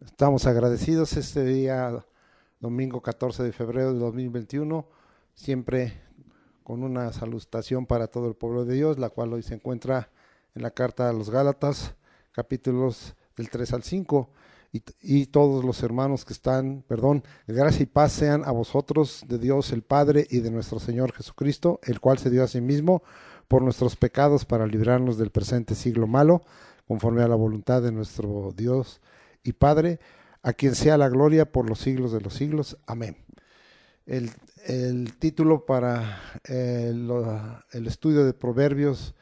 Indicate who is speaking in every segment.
Speaker 1: Estamos agradecidos este día, domingo 14 de febrero de 2021, siempre con una salutación para todo el pueblo de Dios, la cual hoy se encuentra en la carta a los Gálatas, capítulos del 3 al 5, y todos los hermanos que están, gracia y paz sean a vosotros de Dios el Padre y de nuestro Señor Jesucristo, el cual se dio a sí mismo por nuestros pecados para librarnos del presente siglo malo, conforme a la voluntad de nuestro Dios y Padre, a quien sea la gloria por los siglos de los siglos. Amén. El, el título para el estudio de Proverbios,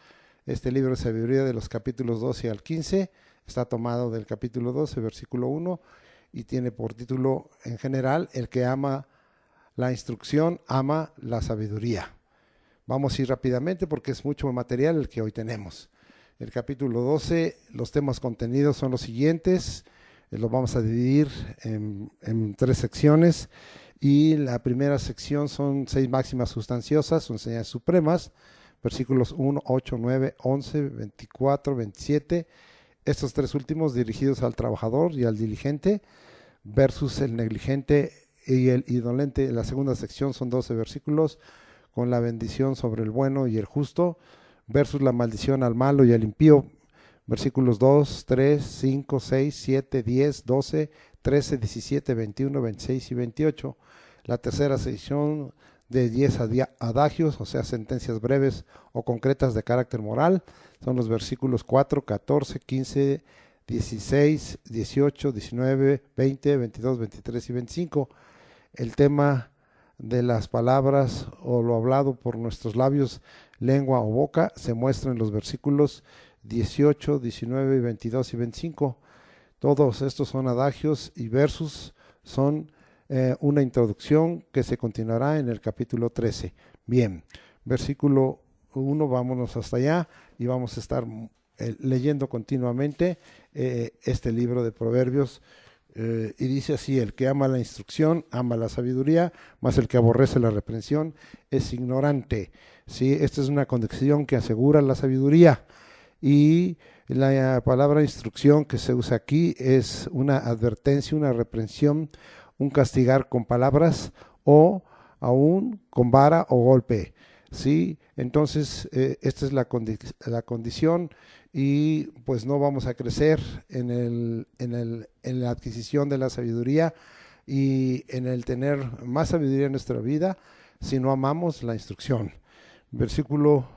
Speaker 1: este libro de sabiduría de los capítulos 12 al 15, está tomado del capítulo 12, versículo 1, y tiene por título en general: el que ama la instrucción, ama la sabiduría. Vamos a ir rápidamente porque es mucho material el que hoy tenemos. El capítulo 12, los temas contenidos son los siguientes. Lo vamos a dividir en tres secciones, y la primera sección son 6 máximas sustanciosas, son enseñanzas supremas, versículos 1, 8, 9, 11, 24, 27. Estos tres últimos dirigidos al trabajador y al diligente, versus el negligente y el indolente. La segunda sección son 12 versículos con la bendición sobre el bueno y el justo, versus la maldición al malo y al impío. Versículos 2, 3, 5, 6, 7, 10, 12, 13, 17, 21, 26 y 28. La tercera sección de 10 adagios, o sea, sentencias breves o concretas de carácter moral, son los versículos 4, 14, 15, 16, 18, 19, 20, 22, 23 y 25. El tema de las palabras o lo hablado por nuestros labios, lengua o boca, se muestra en los versículos 18, 19, 22 y 25. Todos estos son adagios y versus, son una introducción que se continuará en el capítulo 13. Bien, versículo 1, vámonos hasta allá y vamos a estar leyendo continuamente este libro de Proverbios. Y dice así: el que ama la instrucción, ama la sabiduría, mas el que aborrece la reprensión es ignorante. ¿Sí? Esta es una condición que asegura la sabiduría. Y la palabra instrucción que se usa aquí es una advertencia, una reprensión, un castigar con palabras o aún con vara o golpe. ¿Sí? Entonces, esta es la condición, y pues no vamos a crecer en la adquisición de la sabiduría y en el tener más sabiduría en nuestra vida si no amamos la instrucción. Versículo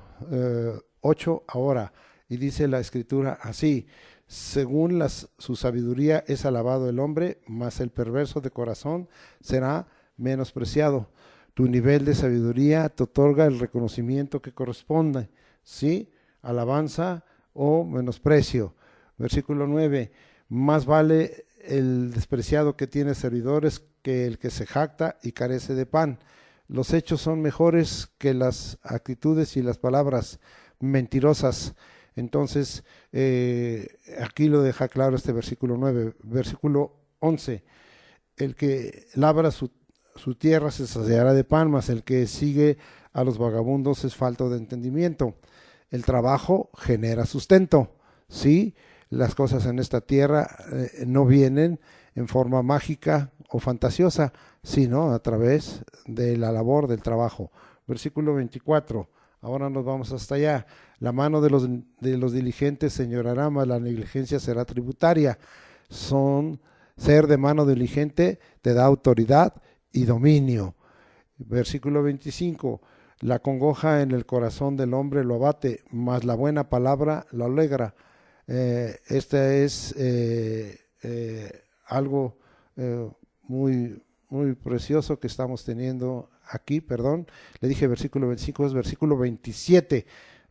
Speaker 1: 8 ahora. Y dice la escritura así: según su sabiduría es alabado el hombre, mas el perverso de corazón será menospreciado. Tu nivel de sabiduría te otorga el reconocimiento que corresponde, ¿sí? Alabanza o menosprecio. Versículo 9: más vale el despreciado que tiene servidores que el que se jacta y carece de pan. Los hechos son mejores que las actitudes y las palabras mentirosas. Entonces, aquí lo deja claro este versículo 9. Versículo 11: el que labra su tierra se saciará de pan, mas el que sigue a los vagabundos es falto de entendimiento. El trabajo genera sustento, ¿sí? Las cosas en esta tierra no vienen en forma mágica o fantasiosa, sino a través de la labor del trabajo. Versículo 24. Ahora nos vamos hasta allá. La mano de los diligentes señorará, mas la negligencia será tributaria. Ser de mano diligente te da autoridad y dominio. Versículo 25. La congoja en el corazón del hombre lo abate, mas la buena palabra lo alegra. Este es algo muy, muy precioso que estamos teniendo aquí, le dije versículo 25, es versículo 27,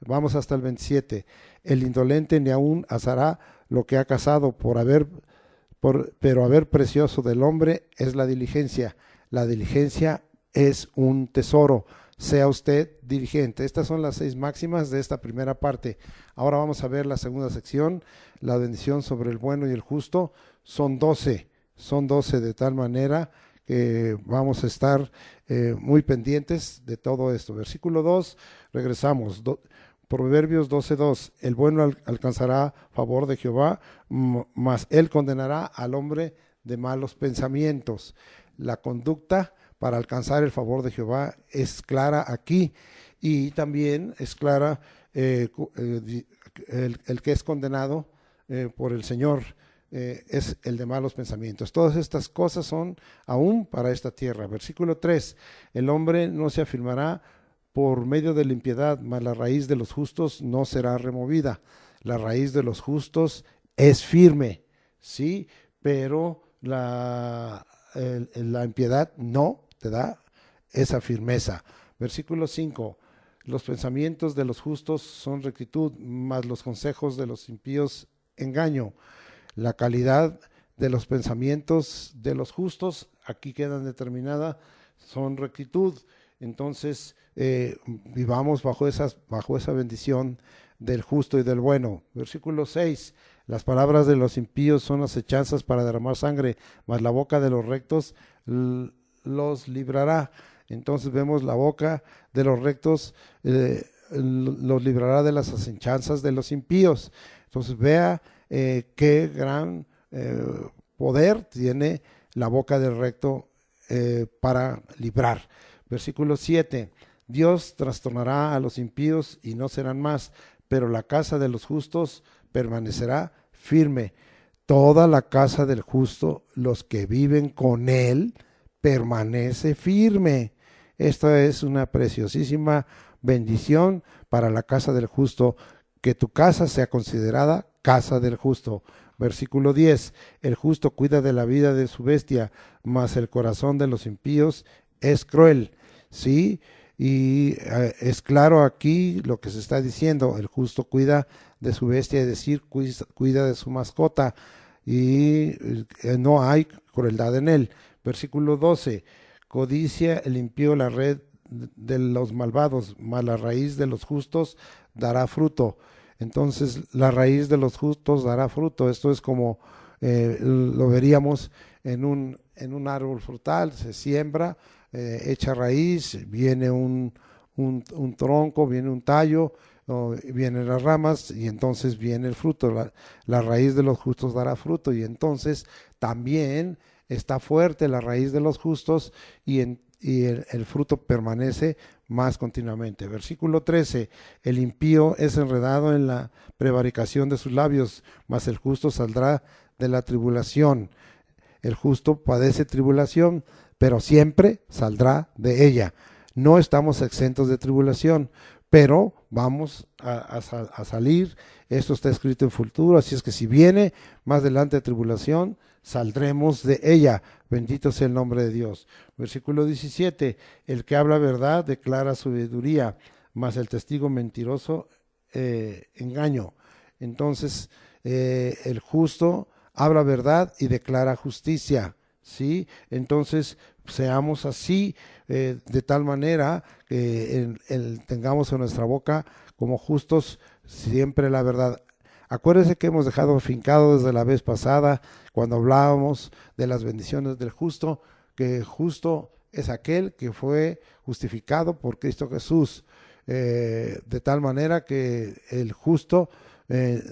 Speaker 1: vamos hasta el 27. El indolente ni aún asará lo que ha cazado, pero haber precioso del hombre es la diligencia. La diligencia es un tesoro. Sea usted diligente. Estas son las 6 máximas de esta primera parte. Ahora vamos a ver la segunda sección, la bendición sobre el bueno y el justo. Son 12 de tal manera que vamos a estar muy pendientes de todo esto. Versículo 2, regresamos. Proverbios 12:2, el bueno alcanzará favor de Jehová, mas él condenará al hombre de malos pensamientos. La conducta para alcanzar el favor de Jehová es clara aquí, y también es clara el que es condenado por el Señor. Es el de malos pensamientos. Todas estas cosas son aún para esta tierra. Versículo 3, el hombre no se afirmará por medio de la impiedad, mas la raíz de los justos no será removida. La raíz de los justos es firme, sí, pero la impiedad no te da esa firmeza. Versículo 5, los pensamientos de los justos son rectitud, mas los consejos de los impíos engaño. La calidad de los pensamientos de los justos, aquí quedan determinadas, son rectitud. Entonces, vivamos bajo esa bendición del justo y del bueno. Versículo 6, las palabras de los impíos son acechanzas para derramar sangre, mas la boca de los rectos los librará. Entonces vemos la boca de los rectos los librará de las acechanzas de los impíos. Entonces vea qué gran poder tiene la boca del recto para librar. Versículo 7, Dios trastornará a los impíos y no serán más, pero la casa de los justos permanecerá firme. Toda la casa del justo, los que viven con él, permanece firme. Esta es una preciosísima bendición para la casa del justo, que tu casa sea considerada casa del justo. Versículo 10, el justo cuida de la vida de su bestia, mas el corazón de los impíos es cruel. Sí, y es claro aquí lo que se está diciendo, el justo cuida de su bestia, es decir, cuida de su mascota, y no hay crueldad en él. Versículo 12, codicia el impío la red de los malvados, mas la raíz de los justos dará fruto. Entonces la raíz de los justos dará fruto. Esto es como lo veríamos en un árbol frutal, se siembra, echa raíz, viene un tronco, viene un tallo, vienen las ramas y entonces viene el fruto. La raíz de los justos dará fruto, y entonces también está fuerte la raíz de los justos, y el fruto permanece más continuamente. Versículo 13, el impío es enredado en la prevaricación de sus labios, mas el justo saldrá de la tribulación. El justo padece tribulación, pero siempre saldrá de ella. No estamos exentos de tribulación, pero vamos a salir. Esto está escrito en futuro, así es que si viene más adelante de tribulación, saldremos de ella. Bendito sea el nombre de Dios. Versículo 17, el que habla verdad declara sabiduría, mas el testigo mentiroso engaño. Entonces el justo habla verdad y declara justicia, ¿sí? Entonces seamos así, de tal manera que tengamos en nuestra boca como justos siempre la verdad. Acuérdense que hemos dejado afincado desde la vez pasada, cuando hablábamos de las bendiciones del justo, que justo es aquel que fue justificado por Cristo Jesús, de tal manera que el justo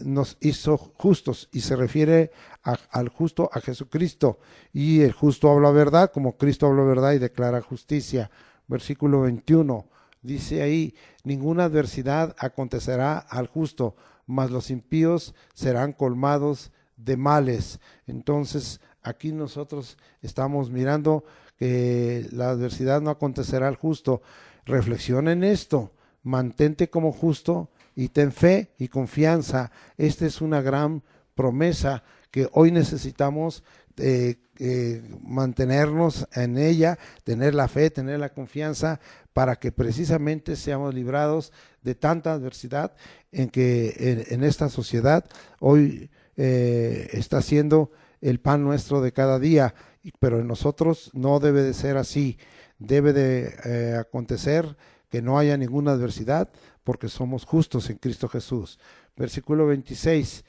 Speaker 1: nos hizo justos, y se refiere al justo a Jesucristo, y el justo habla verdad como Cristo habla verdad y declara justicia. Versículo 21 dice ahí, ninguna adversidad acontecerá al justo, mas los impíos serán colmados de males. Entonces aquí nosotros estamos mirando que la adversidad no acontecerá al justo. Reflexiona en esto, mantente como justo y ten fe y confianza. Esta es una gran promesa que hoy necesitamos mantenernos en ella, tener la fe, tener la confianza, para que precisamente seamos librados de tanta adversidad en que en esta sociedad hoy está siendo el pan nuestro de cada día, pero en nosotros no debe de ser así. Debe de acontecer que no haya ninguna adversidad, porque somos justos en Cristo Jesús. Versículo 26,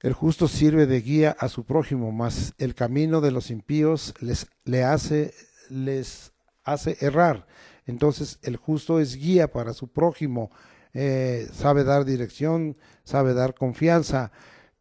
Speaker 1: el justo sirve de guía a su prójimo, mas el camino de los impíos les hace errar. Entonces el justo es guía para su prójimo. sabe dar dirección, sabe dar confianza.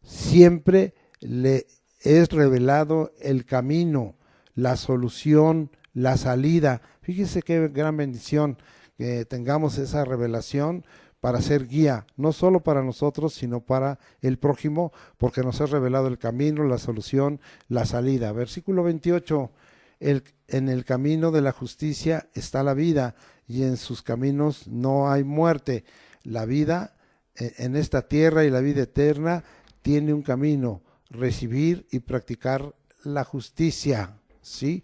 Speaker 1: Siempre le es revelado el camino, la solución, la salida. Fíjese qué gran bendición que tengamos esa revelación para ser guía, no solo para nosotros, sino para el prójimo, porque nos ha revelado el camino, la solución, la salida. Versículo 28, en el camino de la justicia está la vida, y en sus caminos no hay muerte. La vida en esta tierra y la vida eterna tiene un camino: recibir y practicar la justicia, ¿sí?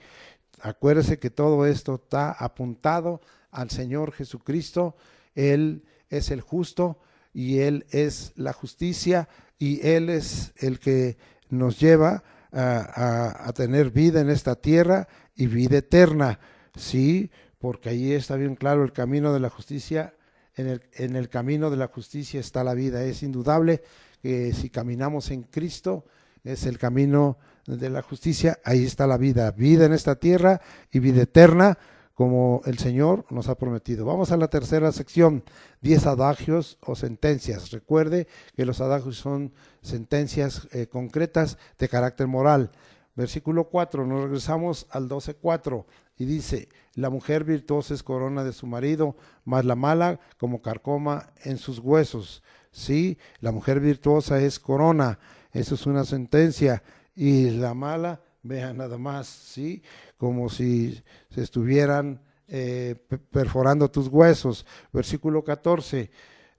Speaker 1: Acuérdese que todo esto está apuntado al Señor Jesucristo. Él es el justo y Él es la justicia, y Él es el que nos lleva a tener vida en esta tierra y vida eterna, ¿sí? Porque ahí está bien claro el camino de la justicia. En el camino de la justicia está la vida. Es indudable que si caminamos en Cristo, es el camino de la justicia, ahí está la vida, vida en esta tierra y vida eterna, como el Señor nos ha prometido. Vamos a la tercera sección, 10 adagios o sentencias. Recuerde que los adagios son sentencias concretas de carácter moral. Versículo 4, nos regresamos al 12:4 y dice: la mujer virtuosa es corona de su marido, mas la mala como carcoma en sus huesos. Sí, la mujer virtuosa es corona, eso es una sentencia, y la mala, vean nada más, sí, como si se estuvieran perforando tus huesos. Versículo 14,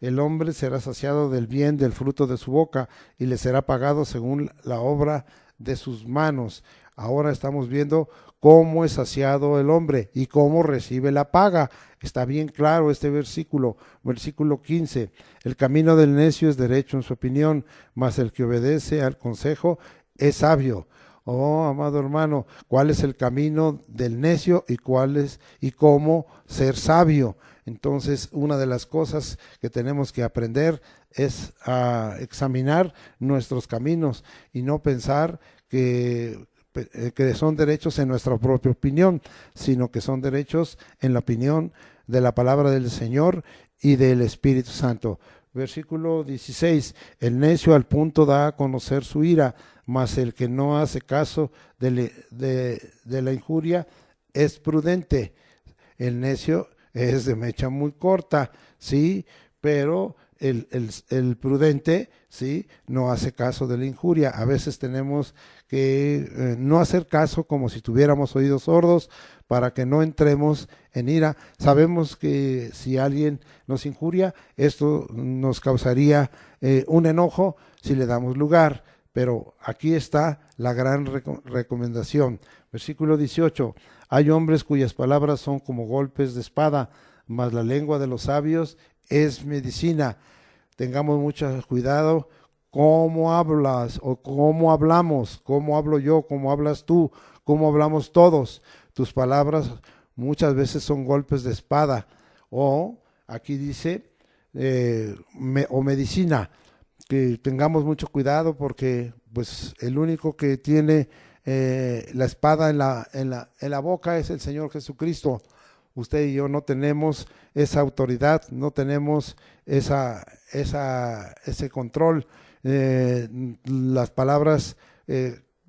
Speaker 1: el hombre será saciado del bien del fruto de su boca, y le será pagado según la obra de sus manos. Ahora estamos viendo cómo es saciado el hombre y cómo recibe la paga. Está bien claro este versículo. Versículo 15, el camino del necio es derecho en su opinión, mas el que obedece al consejo es sabio. Oh, amado hermano, ¿cuál es el camino del necio y cómo ser sabio? Entonces, una de las cosas que tenemos que aprender es a examinar nuestros caminos y no pensar que son derechos en nuestra propia opinión, sino que son derechos en la opinión de la palabra del Señor y del Espíritu Santo. Versículo 16, el necio al punto da a conocer su ira, mas el que no hace caso de la injuria es prudente. El necio es de mecha muy corta, sí, pero el prudente, sí, no hace caso de la injuria. A veces tenemos que no hacer caso, como si tuviéramos oídos sordos, para que no entremos en ira. Sabemos que si alguien nos injuria, esto nos causaría un enojo si le damos lugar, pero aquí está la gran recomendación. Versículo 18, hay hombres cuyas palabras son como golpes de espada, mas la lengua de los sabios es medicina. Tengamos mucho cuidado cómo hablas o cómo hablamos, cómo hablo yo, cómo hablas tú, cómo hablamos todos. Tus palabras muchas veces son golpes de espada, o aquí dice o medicina. Que tengamos mucho cuidado, porque pues el único que tiene la espada en la boca es el Señor Jesucristo. Usted y yo no tenemos esa autoridad, no tenemos ese control. Las palabras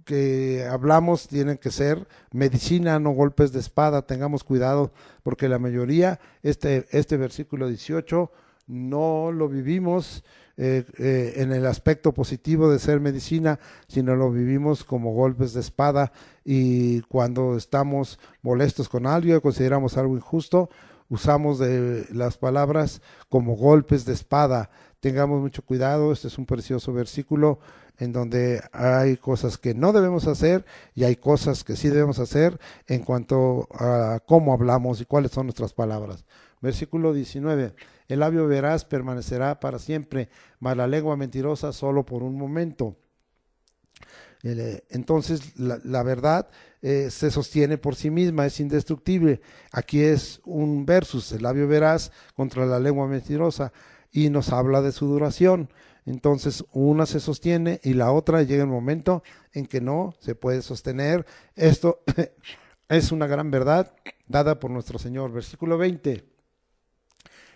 Speaker 1: que hablamos tienen que ser medicina, no golpes de espada. Tengamos cuidado, porque la mayoría, este versículo 18, no lo vivimos en el aspecto positivo de ser medicina, sino lo vivimos como golpes de espada, y cuando estamos molestos con algo, consideramos algo injusto, usamos de las palabras como golpes de espada. Tengamos mucho cuidado. Este es un precioso versículo en donde hay cosas que no debemos hacer y hay cosas que sí debemos hacer en cuanto a cómo hablamos y cuáles son nuestras palabras. Versículo 19, el labio veraz permanecerá para siempre, mas la lengua mentirosa solo por un momento. Entonces la verdad se sostiene por sí misma, es indestructible. Aquí es un versus, el labio veraz contra la lengua mentirosa, y nos habla de su duración. Entonces una se sostiene y la otra llega un momento en que no se puede sostener. Esto es una gran verdad dada por nuestro Señor. Versículo 20,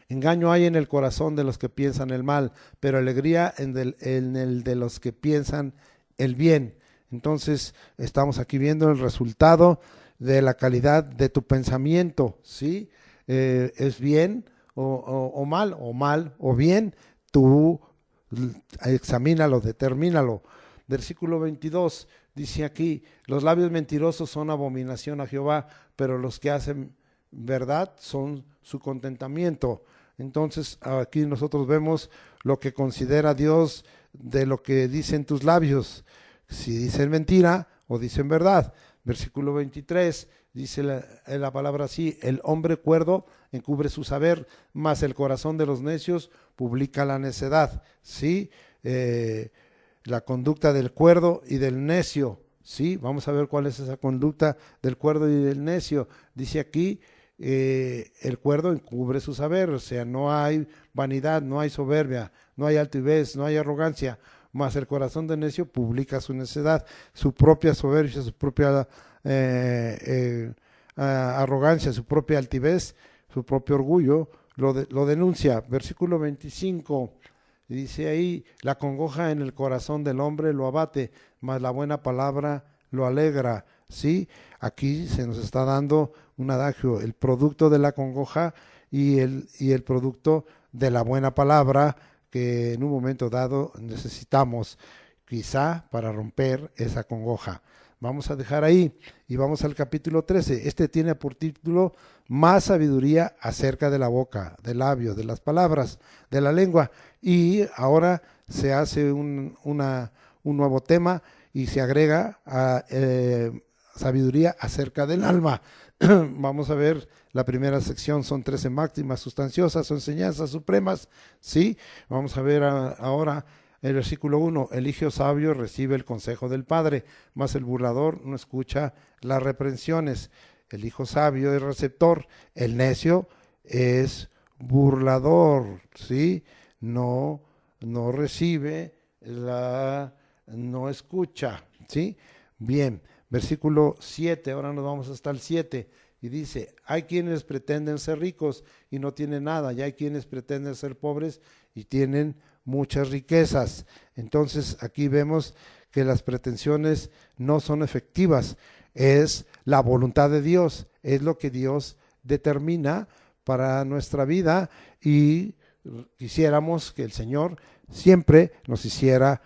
Speaker 1: Engaño hay en el corazón de los que piensan el mal, pero alegría en el de los que piensan el bien. Entonces, estamos aquí viendo el resultado de la calidad de tu pensamiento, ¿sí? ¿Es bien o mal o bien? Tú examínalo, determínalo. Versículo 22 dice aquí: los labios mentirosos son abominación a Jehová, pero los que hacen verdad son su contentamiento. Entonces aquí nosotros vemos lo que considera Dios de lo que dicen tus labios, si dicen mentira o dicen verdad. Versículo 23 dice la palabra así: el hombre cuerdo encubre su saber, mas el corazón de los necios publica la necedad. ¿Sí? La conducta del cuerdo y del necio. ¿Sí? Vamos a ver cuál es esa conducta del cuerdo y del necio. Dice aquí, el cuerdo encubre su saber, o sea, no hay vanidad, no hay soberbia, no hay altivez, no hay arrogancia, mas el corazón del necio publica su necedad, su propia soberbia, su propia arrogancia, su propia altivez, su propio orgullo, lo denuncia. Versículo 25, dice ahí: la congoja en el corazón del hombre lo abate, mas la buena palabra lo alegra. ¿Sí? Aquí se nos está dando un adagio: el producto de la congoja y el producto de la buena palabra, que en un momento dado necesitamos, quizá para romper esa congoja. Vamos a dejar ahí y vamos al capítulo 13. Este tiene por título: más sabiduría acerca de la boca, del labio, de las palabras, de la lengua. Y ahora se hace un nuevo tema y se agrega a sabiduría acerca del alma. Vamos a ver la primera sección, son 13 máximas sustanciosas o enseñanzas supremas, ¿sí? Vamos a ver ahora el versículo 1: el hijo sabio recibe el consejo del padre, mas el burlador no escucha las reprensiones. El hijo sabio es receptor, el necio es burlador, ¿sí? No recibe, no escucha, ¿sí? Bien. Versículo 7, ahora nos vamos hasta el 7, y dice: hay quienes pretenden ser ricos y no tienen nada, y hay quienes pretenden ser pobres y tienen muchas riquezas. Entonces aquí vemos que las pretensiones no son efectivas, es la voluntad de Dios, es lo que Dios determina para nuestra vida, y quisiéramos que el Señor siempre nos hiciera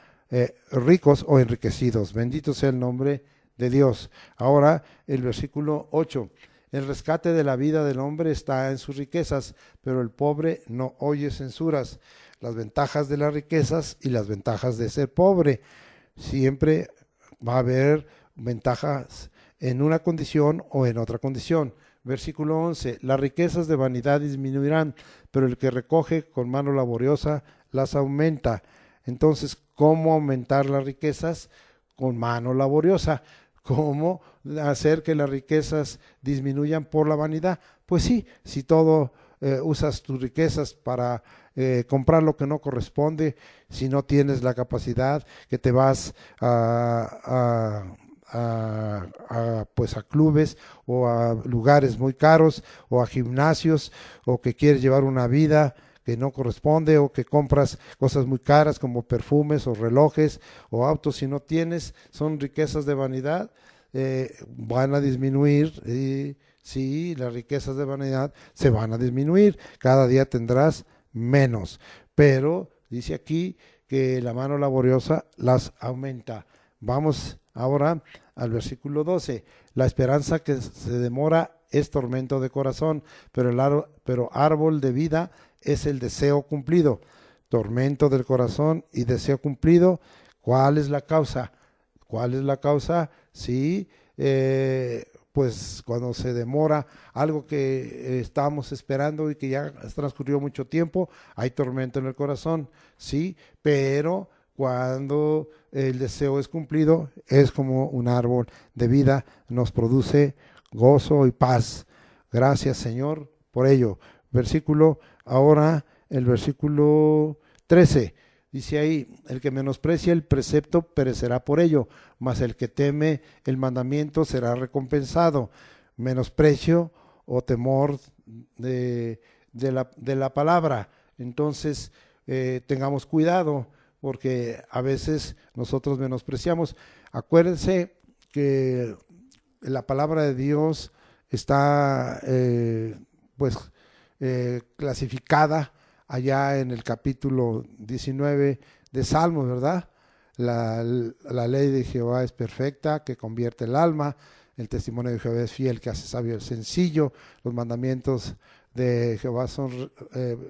Speaker 1: ricos o enriquecidos. Bendito sea el nombre de Dios. Ahora el versículo 8: el rescate de la vida del hombre está en sus riquezas, pero el pobre no oye censuras. Las ventajas de las riquezas y las ventajas de ser pobre. Siempre va a haber ventajas en una condición o en otra condición. Versículo 11: las riquezas de vanidad disminuirán, pero el que recoge con mano laboriosa las aumenta. Entonces, ¿cómo aumentar las riquezas? Con mano laboriosa. ¿Cómo hacer que las riquezas disminuyan por la vanidad? Pues sí, si todo usas tus riquezas para comprar lo que no corresponde, si no tienes la capacidad, que te vas pues a clubes o a lugares muy caros o a gimnasios, o que quieres llevar una vida que no corresponde, o que compras cosas muy caras como perfumes o relojes o autos, si no tienes, son riquezas de vanidad, van a disminuir. Y sí, las riquezas de vanidad se van a disminuir, cada día tendrás menos, pero dice aquí que la mano laboriosa las aumenta. Vamos ahora al versículo 12: la esperanza que se demora es tormento de corazón, pero árbol de vida es el deseo cumplido. Tormento del corazón y deseo cumplido. ¿Cuál es la causa? ¿Cuál es la causa? Sí, pues cuando se demora algo que estamos esperando y que ya transcurrió mucho tiempo, hay tormento en el corazón, sí, pero cuando el deseo es cumplido, es como un árbol de vida, nos produce gozo y paz. Gracias, Señor, por ello. Ahora el versículo 13, dice ahí: el que menosprecia el precepto perecerá por ello, mas el que teme el mandamiento será recompensado. Menosprecio o temor de de la palabra. Entonces, tengamos cuidado, porque a veces nosotros menospreciamos. Acuérdense que la palabra de Dios está clasificada allá en el capítulo 19 de Salmos, ¿verdad? La ley de Jehová es perfecta, que convierte el alma. El testimonio de Jehová es fiel, que hace sabio el sencillo. Los mandamientos de Jehová son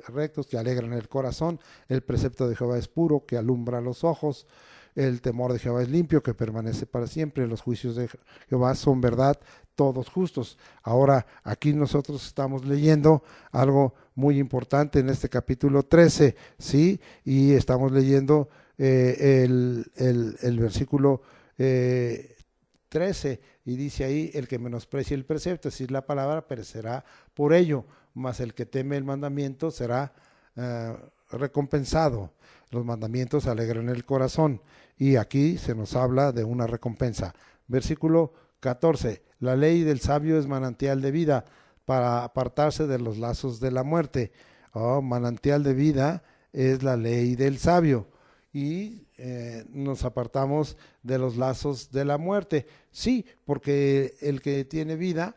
Speaker 1: rectos, que alegran el corazón. El precepto de Jehová es puro, que alumbra los ojos. El temor de Jehová es limpio, que permanece para siempre. Los juicios de Jehová son verdad, todos justos. Ahora, aquí nosotros estamos leyendo algo muy importante en este capítulo 13, ¿sí? Y estamos leyendo el versículo 13, y dice ahí: el que menosprecie el precepto, es decir, la palabra, perecerá por ello, mas el que teme el mandamiento será recompensado. Los mandamientos alegran el corazón, y aquí se nos habla de una recompensa. Versículo 14: la ley del sabio es manantial de vida, para apartarse de los lazos de la muerte. Manantial de vida es la ley del sabio, y nos apartamos de los lazos de la muerte. Sí, porque el que tiene vida,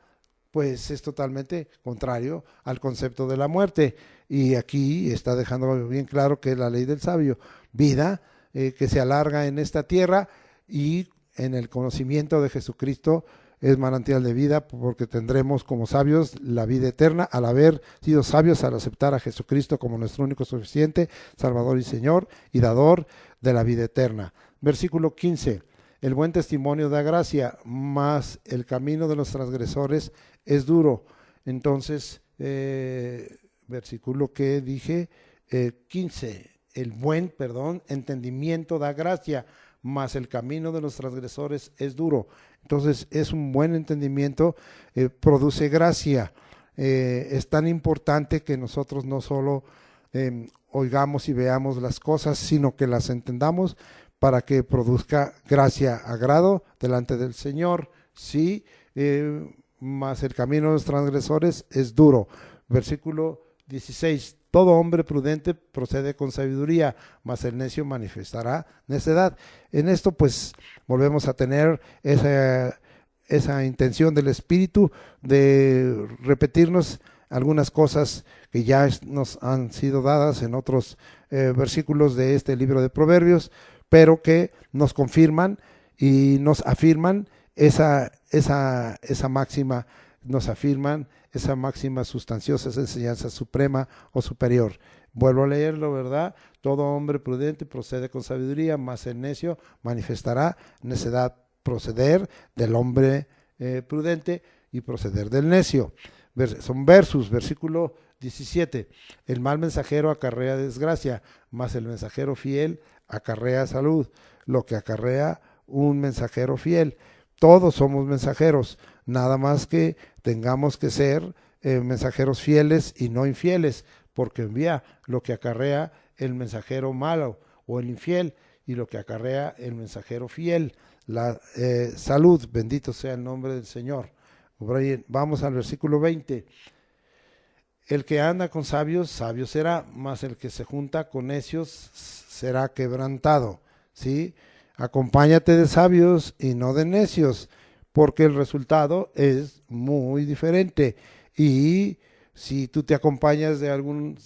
Speaker 1: pues es totalmente contrario al concepto de la muerte. Y aquí está dejando bien claro que es la ley del sabio, vida que se alarga en esta tierra, y en el conocimiento de Jesucristo es manantial de vida, porque tendremos como sabios la vida eterna, al haber sido sabios al aceptar a Jesucristo como nuestro único suficiente Salvador y Señor, y dador de la vida eterna. Versículo 15: el buen testimonio da gracia, mas el camino de los transgresores es duro. Entonces, versículo que dije, 15, el buen, entendimiento da gracia, mas el camino de los transgresores es duro. Entonces, es un buen entendimiento, produce gracia. Es tan importante que nosotros no solo oigamos y veamos las cosas, sino que las entendamos, para que produzca gracia, agrado delante del Señor. Sí, mas el camino de los transgresores es duro. Versículo 16: todo hombre prudente procede con sabiduría, mas el necio manifestará necedad. En esto pues volvemos a tener esa intención del Espíritu de repetirnos algunas cosas que ya nos han sido dadas en otros versículos de este libro de Proverbios, pero que nos confirman y nos afirman esa máxima, nos afirman esa máxima sustanciosa, esa enseñanza suprema o superior. Vuelvo a leerlo, ¿verdad? Todo hombre prudente procede con sabiduría, mas el necio manifestará necedad. Proceder del hombre prudente y proceder del necio. Son versos. Versículo 17: el mal mensajero acarrea desgracia, mas el mensajero fiel acarrea salud. Lo que acarrea un mensajero fiel. Todos somos mensajeros, nada más que tengamos que ser mensajeros fieles y no infieles, porque envía lo que acarrea el mensajero malo o el infiel, y lo que acarrea el mensajero fiel, la salud. Bendito sea el nombre del Señor. Vamos al versículo 20: el que anda con sabios, sabio será, mas el que se junta con necios será quebrantado. ¿Sí? Acompáñate de sabios y no de necios, porque el resultado es muy diferente. Y si tú te acompañas de alguien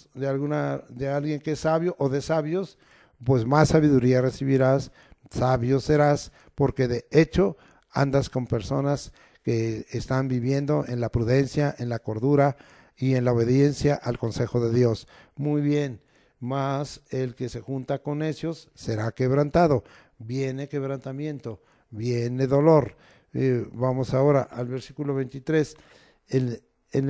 Speaker 1: que es sabio o de sabios, pues más sabiduría recibirás, sabio serás, porque de hecho andas con personas que están viviendo en la prudencia, en la cordura y en la obediencia al consejo de Dios. Muy bien, mas el que se junta con necios será quebrantado. Viene quebrantamiento, viene dolor. Vamos ahora al versículo 23. En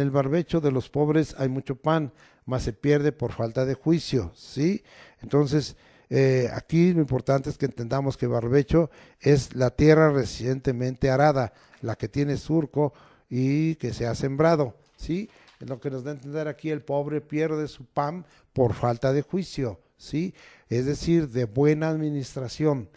Speaker 1: el barbecho de los pobres hay mucho pan, mas se pierde por falta de juicio. ¿Sí? Entonces, aquí lo importante es que entendamos que barbecho es la tierra recientemente arada, la que tiene surco y que se ha sembrado. ¿Sí? Lo que nos da a entender aquí: el pobre pierde su pan por falta de juicio. ¿Sí? Es decir, de buena administración.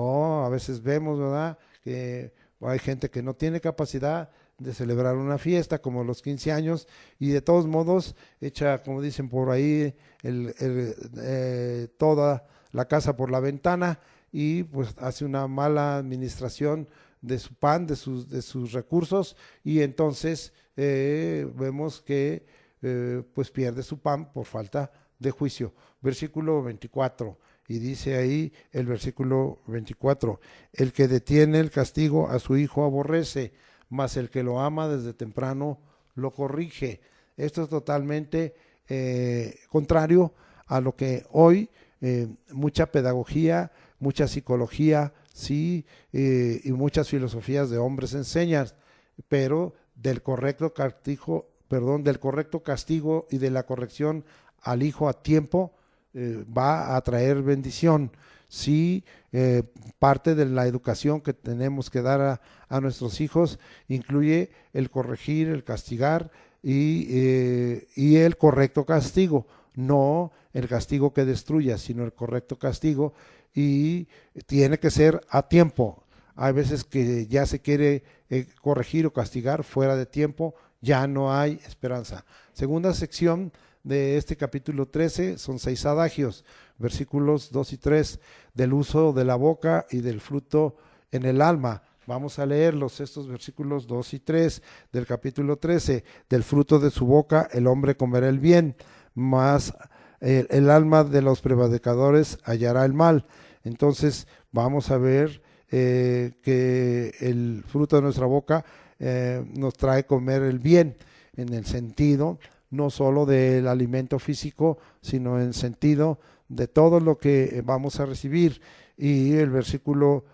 Speaker 1: A veces vemos, ¿verdad?, que hay gente que no tiene capacidad de celebrar una fiesta como los 15 años, y de todos modos echa, como dicen por ahí, toda la casa por la ventana, y pues hace una mala administración de su pan, de sus recursos, y entonces vemos que pues pierde su pan por falta de juicio. Versículo 24, y dice ahí el versículo 24: el que detiene el castigo a su hijo aborrece, mas el que lo ama desde temprano lo corrige. Esto es totalmente contrario a lo que hoy mucha pedagogía, mucha psicología, sí, y muchas filosofías de hombres enseñan, pero del correcto castigo y de la corrección al hijo a tiempo va a traer bendición. Sí, parte de la educación que tenemos que dar a nuestros hijos incluye el corregir, el castigar y el correcto castigo, no el castigo que destruya, sino el correcto castigo, y tiene que ser a tiempo. Hay veces que ya se quiere corregir o castigar fuera de tiempo, ya no hay esperanza. Segunda sección de este capítulo 13 son 6 adagios, versículos 2 y 3, del uso de la boca y del fruto en el alma. Vamos a leerlos, estos versículos 2 y 3 del capítulo 13. Del fruto de su boca el hombre comerá el bien, mas el alma de los prevaricadores hallará el mal. Entonces vamos a ver que el fruto de nuestra boca nos trae comer el bien, en el sentido no solo del alimento físico, sino en el sentido de todo lo que vamos a recibir. Y el versículo,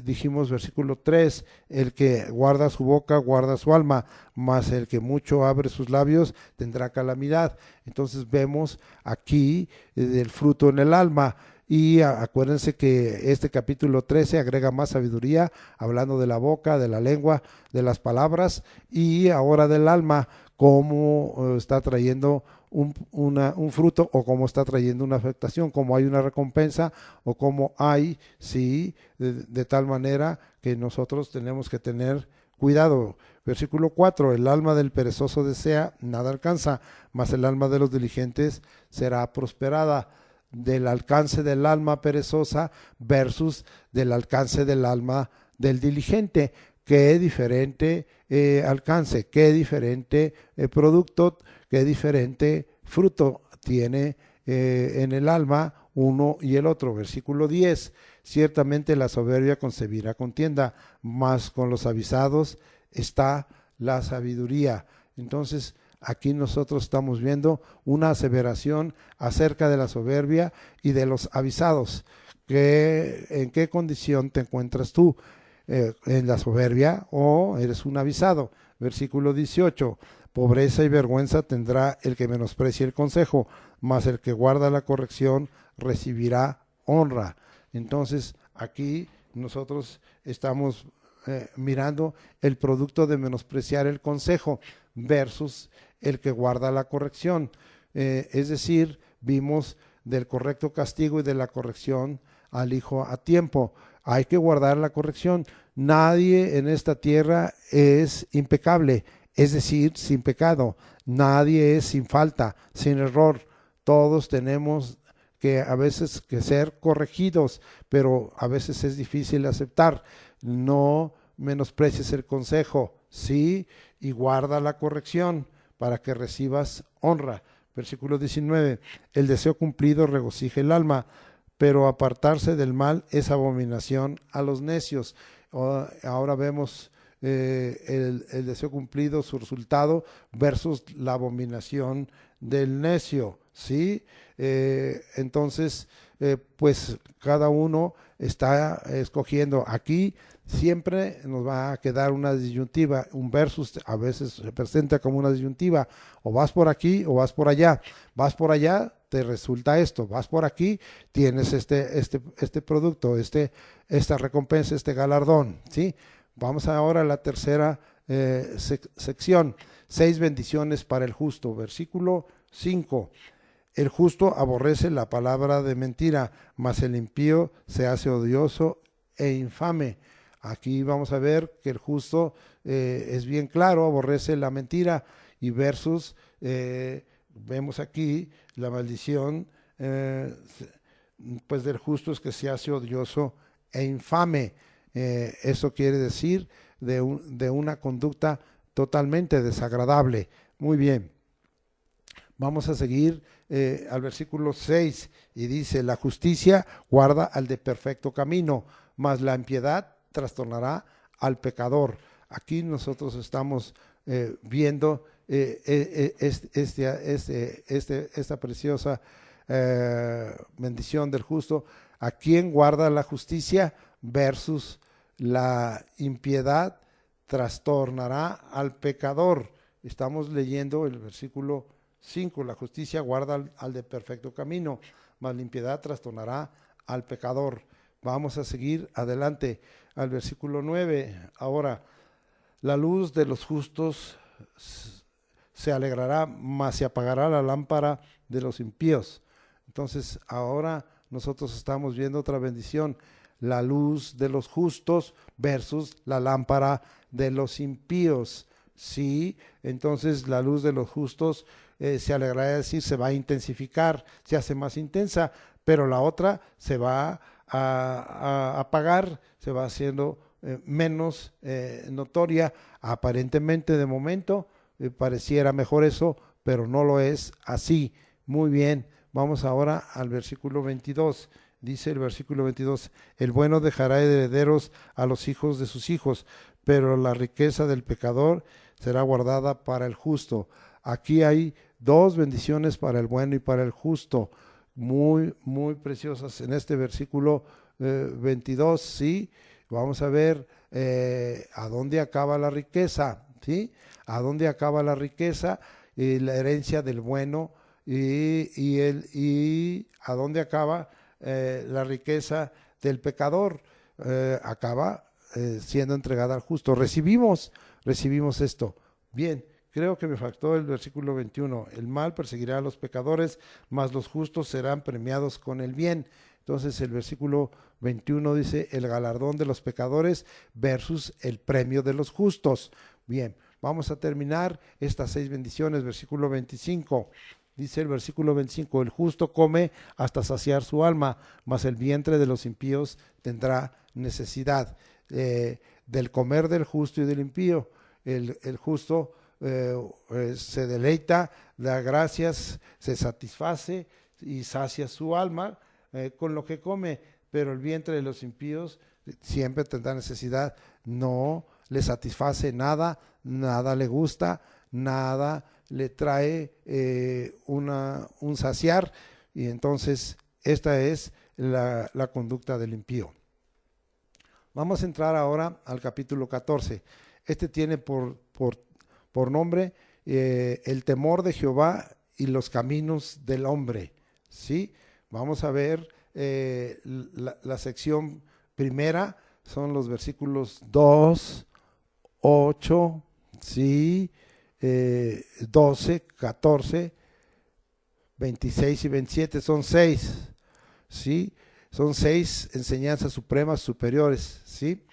Speaker 1: dijimos versículo 3, el que guarda su boca guarda su alma, mas el que mucho abre sus labios tendrá calamidad. Entonces vemos aquí el fruto en el alma. Y acuérdense que este capítulo 13 agrega más sabiduría, hablando de la boca, de la lengua, de las palabras, y ahora del alma, cómo está trayendo un fruto, o cómo está trayendo una afectación, cómo hay una recompensa, o cómo hay, sí, de tal manera que nosotros tenemos que tener cuidado. Versículo 4, el alma del perezoso desea, nada alcanza, mas el alma de los diligentes será prosperada. Del alcance del alma perezosa versus del alcance del alma del diligente. Qué diferente alcance, qué diferente producto, qué diferente fruto tiene en el alma uno y el otro. Versículo 10, ciertamente la soberbia concebirá contienda, mas con los avisados está la sabiduría. Entonces, aquí nosotros estamos viendo una aseveración acerca de la soberbia y de los avisados. ¿En qué condición te encuentras tú? ¿En la soberbia o eres un avisado? Versículo 18, pobreza y vergüenza tendrá el que menosprecie el consejo, mas el que guarda la corrección recibirá honra. Entonces, aquí nosotros estamos mirando el producto de menospreciar el consejo versus el que guarda la corrección. Es decir, vimos del correcto castigo y de la corrección al hijo a tiempo. Hay que guardar la corrección. Nadie en esta tierra es impecable, es decir, sin pecado. Nadie es sin falta, sin error. Todos tenemos que a veces que ser corregidos, pero a veces es difícil aceptar. No menosprecies el consejo, sí, y guarda la corrección para que recibas honra. Versículo 19, el deseo cumplido regocija el alma, pero apartarse del mal es abominación a los necios. Ahora vemos el deseo cumplido, su resultado, versus la abominación del necio, ¿sí? Entonces, pues cada uno está escogiendo. Aquí siempre nos va a quedar una disyuntiva, un versus a veces se presenta como una disyuntiva, o vas por aquí o vas por allá. Vas por allá, te resulta esto; vas por aquí, tienes este producto, esta recompensa, este galardón, ¿sí? Vamos ahora a la tercera sección, 6 bendiciones para el justo. Versículo 5, el justo aborrece la palabra de mentira, mas el impío se hace odioso e infame. Aquí vamos a ver que el justo es bien claro, aborrece la mentira, y versus, vemos aquí la maldición, pues del justo es que se hace odioso e infame. Eso quiere decir de una conducta totalmente desagradable. Muy bien, vamos a seguir al versículo 6 y dice, la justicia guarda al de perfecto camino, mas la impiedad trastornará al pecador. Aquí nosotros estamos viendo esta preciosa bendición del justo. ¿A quién guarda la justicia? Versus la impiedad trastornará al pecador. Estamos leyendo el versículo 5, la justicia guarda al de perfecto camino, mas la impiedad trastornará al pecador. Vamos a seguir adelante al versículo 9. Ahora, la luz de los justos se alegrará, mas se apagará la lámpara de los impíos. Entonces, ahora nosotros estamos viendo otra bendición, la luz de los justos versus la lámpara de los impíos. Sí, entonces la luz de los justos se alegrará, es decir, se va a intensificar, se hace más intensa, pero la otra se va a apagar, se va haciendo menos notoria. Aparentemente, de momento, pareciera mejor eso, pero no lo es así. Muy bien, vamos ahora al versículo 22. Dice el versículo 22, el bueno dejará herederos a los hijos de sus hijos, pero la riqueza del pecador será guardada para el justo. Aquí hay dos bendiciones para el bueno y para el justo, muy, muy preciosas en este versículo 22, ¿sí? Vamos a ver a dónde acaba la riqueza, ¿sí? A dónde acaba la riqueza, la herencia del bueno, y a dónde acaba la riqueza del pecador. Acaba siendo entregada al justo. Recibimos esto. Bien, creo que me faltó el versículo 21. El mal perseguirá a los pecadores, mas los justos serán premiados con el bien. Entonces el versículo 21 dice el galardón de los pecadores versus el premio de los justos. Bien, vamos a terminar estas 6 bendiciones. Versículo 25. Dice el versículo 25, el justo come hasta saciar su alma, mas el vientre de los impíos tendrá necesidad. Del comer del justo y del impío, el justo se deleita, da gracias, se satisface y sacia su alma con lo que come, pero el vientre de los impíos siempre tendrá necesidad, no le satisface nada, nada le gusta, nada le trae un saciar, y entonces esta es la conducta del impío. Vamos a entrar ahora al capítulo 14. Este tiene por nombre el temor de Jehová y los caminos del hombre, ¿sí? Vamos a ver la sección primera, son los versículos 2, 8, ¿sí? 12, 14, 26 y 27, son 6, ¿sí? Son 6 enseñanzas supremas superiores, ¿sí?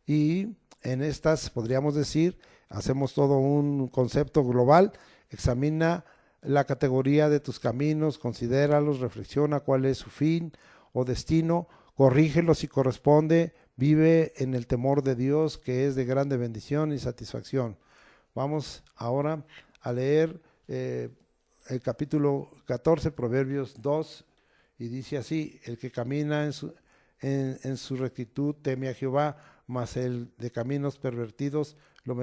Speaker 1: Y en estas podríamos decir, hacemos todo un concepto global, examina la categoría de tus caminos, considéralos, reflexiona cuál es su fin o destino, corrígelos si corresponde, vive en el temor de Dios, que es de grande bendición y satisfacción. Vamos ahora a leer el capítulo 14, Proverbios 2, y dice así, el que camina en su rectitud teme a Jehová, mas el de caminos pervertidos lo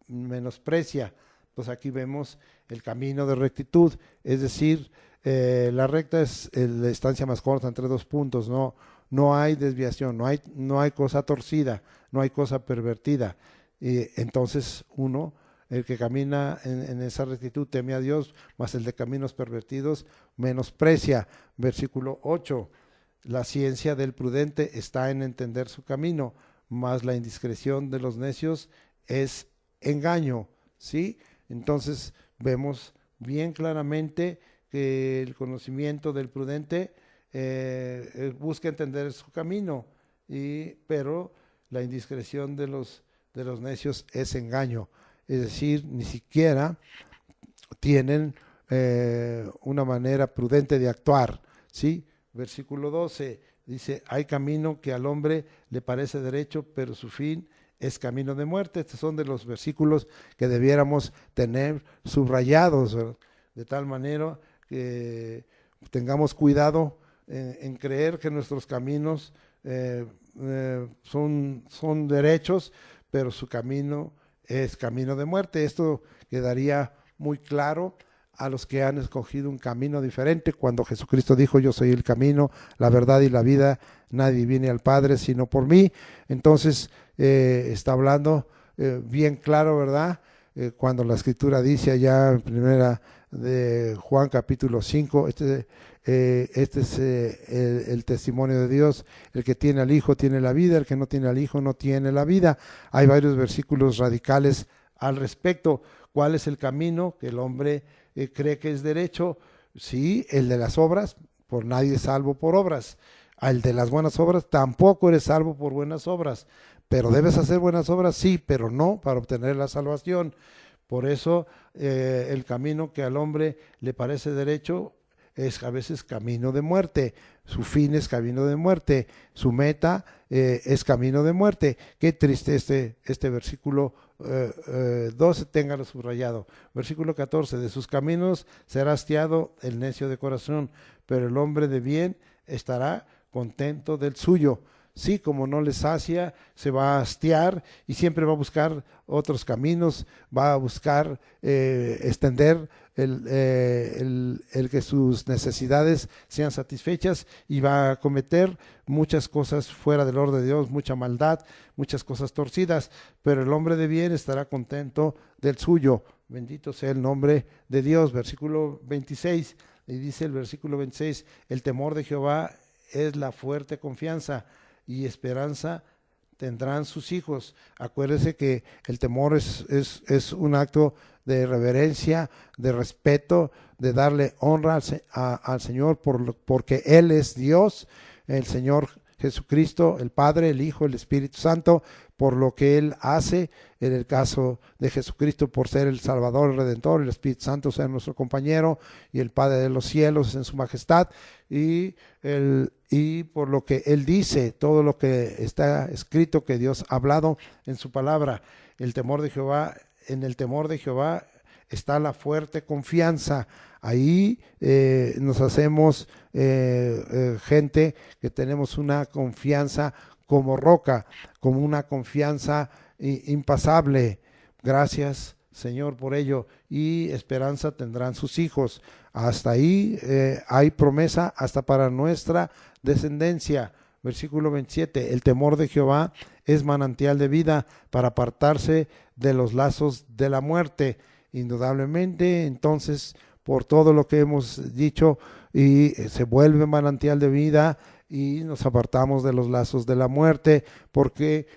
Speaker 1: menosprecia. Pues aquí vemos el camino de rectitud, es decir, la recta es la distancia más corta entre 2 puntos, no hay desviación, no hay cosa torcida, no hay cosa pervertida. Entonces el que camina en esa rectitud teme a Dios, mas el de caminos pervertidos menosprecia. Versículo 8, la ciencia del prudente está en entender su camino, mas la indiscreción de los necios es engaño, ¿sí? Entonces vemos bien claramente que el conocimiento del prudente busca entender su camino, pero la indiscreción de los necios es engaño. Es decir, ni siquiera tienen una manera prudente de actuar, ¿sí? Versículo 12 dice, hay camino que al hombre le parece derecho, pero su fin es camino de muerte. Estos son de los versículos que debiéramos tener subrayados, ¿verdad? De tal manera que tengamos cuidado en creer que nuestros caminos son derechos, pero su camino es camino de muerte. Esto quedaría muy claro a los que han escogido un camino diferente. Cuando Jesucristo dijo, yo soy el camino, la verdad y la vida, nadie viene al Padre sino por mí. Entonces está hablando bien claro, ¿verdad? Cuando la Escritura dice allá en primera de Juan capítulo 5, este es el testimonio de Dios, el que tiene al Hijo tiene la vida, el que no tiene al Hijo no tiene la vida. Hay varios versículos radicales al respecto. ¿Cuál es el camino que el hombre cree que es derecho? Sí, el de las obras, por nadie es salvo por obras. El de las buenas obras, tampoco eres salvo por buenas obras. Pero debes hacer buenas obras, sí, pero no para obtener la salvación. Por eso el camino que al hombre le parece derecho es a veces camino de muerte, su fin es camino de muerte, su meta es camino de muerte. Qué triste este versículo 12, téngalo subrayado. Versículo 14, de sus caminos será hastiado el necio de corazón, pero el hombre de bien estará contento del suyo. Sí, como no le sacia, se va a hastiar y siempre va a buscar otros caminos, va a buscar extender el que sus necesidades sean satisfechas y va a cometer muchas cosas fuera del orden de Dios, mucha maldad, muchas cosas torcidas, pero el hombre de bien estará contento del suyo. Bendito sea el nombre de Dios. Versículo 26, y dice el versículo 26, el temor de Jehová es la fuerte confianza, y esperanza tendrán sus hijos. Acuérdese que el temor es un acto de reverencia, de respeto, de darle honra al Señor porque Él es Dios, el Señor Jesucristo, el Padre, el Hijo, el Espíritu Santo, por lo que Él hace. En el caso de Jesucristo, por ser el Salvador, el Redentor, el Espíritu Santo ser nuestro compañero, y el Padre de los cielos en su majestad, y por lo que Él dice, todo lo que está escrito, que Dios ha hablado en su palabra. El temor de Jehová, en el temor de Jehová está la fuerte confianza. Ahí nos hacemos gente que tenemos una confianza como roca, como una confianza impasable. Gracias, Señor, por ello. Y esperanza tendrán sus hijos. Hasta ahí hay promesa hasta para nuestra descendencia. Versículo 27, el temor de Jehová es manantial de vida para apartarse de los lazos de la muerte. Indudablemente, entonces, por todo lo que hemos dicho, y se vuelve manantial de vida y nos apartamos de los lazos de la muerte, porque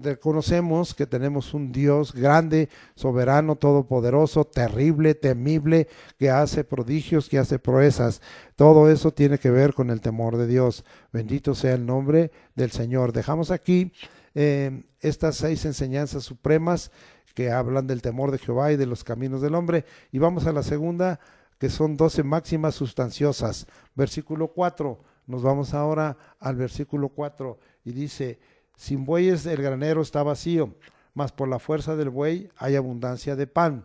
Speaker 1: reconocemos que tenemos un Dios grande, soberano, todopoderoso, terrible, temible, que hace prodigios, que hace proezas. Todo eso tiene que ver con el temor de Dios. Bendito sea el nombre del Señor. Dejamos aquí estas 6 enseñanzas supremas que hablan del temor de Jehová y de los caminos del hombre, y vamos a la segunda, que son 12 máximas sustanciosas. Versículo 4, nos vamos ahora al versículo 4, y dice, sin bueyes el granero está vacío, mas por la fuerza del buey hay abundancia de pan.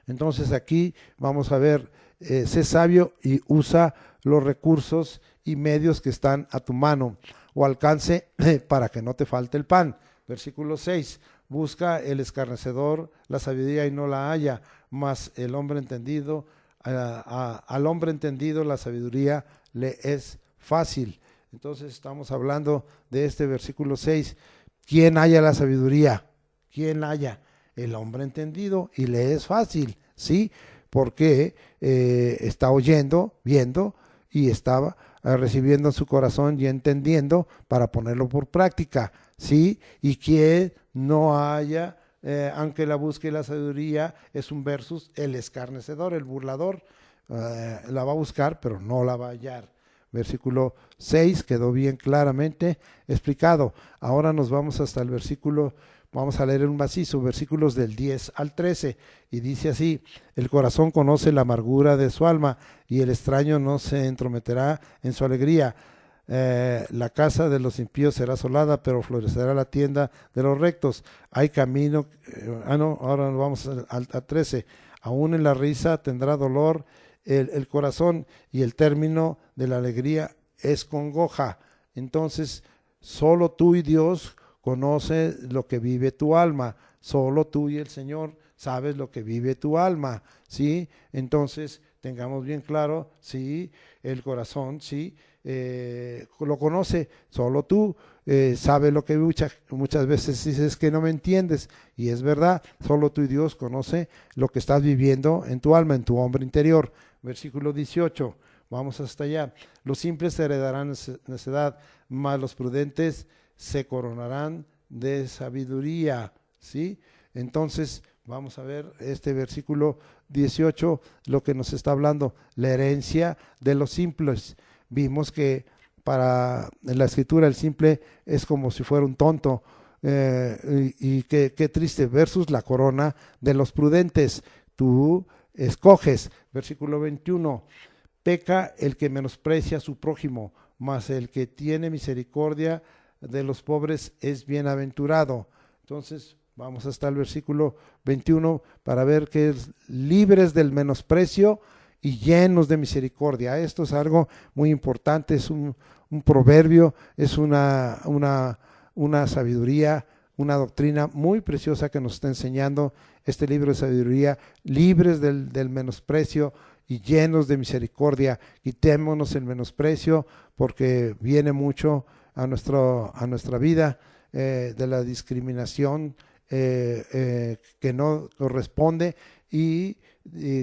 Speaker 1: Entonces aquí vamos a ver, sé sabio y usa los recursos y medios que están a tu mano o alcance para que no te falte el pan. Versículo 6, busca el escarnecedor la sabiduría y no la halla, mas el hombre entendido, al hombre entendido la sabiduría le es fácil. Entonces estamos hablando de este versículo 6. ¿Quién halla la sabiduría? ¿Quién halla? El hombre entendido, y le es fácil, ¿sí? Porque está oyendo, viendo, y estaba recibiendo en su corazón y entendiendo para ponerlo por práctica, ¿sí? Y quien no haya, aunque la busque la sabiduría, es un versus, el escarnecedor, el burlador, la va a buscar, pero no la va a hallar. versículo 6, quedó bien claramente explicado. Ahora nos vamos hasta el versículo, vamos a leer un macizo, versículos del 10 al 13, y dice así: el corazón conoce la amargura de su alma, y el extraño no se entrometerá en su alegría. La casa de los impíos será asolada, pero florecerá la tienda de los rectos. Hay camino, ahora vamos al 13, aún en la risa tendrá dolor el corazón, y el término de la alegría es congoja. Entonces, solo tú y Dios conoce lo que vive tu alma, solo tú y el Señor sabes lo que vive tu alma, ¿sí? Entonces, tengamos bien claro, sí, el corazón, sí, lo conoce, solo tú sabes lo que muchas veces dices que no me entiendes, y es verdad, solo tú y Dios conoce lo que estás viviendo en tu alma, en tu hombre interior. Versículo 18, vamos hasta allá. Los simples heredarán necedad, mas los prudentes se coronarán de sabiduría, ¿sí? Entonces, vamos a ver este versículo 18, lo que nos está hablando, la herencia de los simples. Vimos que en la escritura el simple es como si fuera un tonto, y qué triste, versus la corona de los prudentes. Tú escoges. Versículo 21, peca el que menosprecia a su prójimo, mas el que tiene misericordia de los pobres es bienaventurado. Entonces, vamos hasta el versículo 21 para ver que es libres del menosprecio y llenos de misericordia. Esto es algo muy importante, es un proverbio, es una sabiduría, una doctrina muy preciosa que nos está enseñando este libro de sabiduría: libres del menosprecio y llenos de misericordia. Quitémonos el menosprecio, porque viene mucho a nuestra vida, de la discriminación que no corresponde, y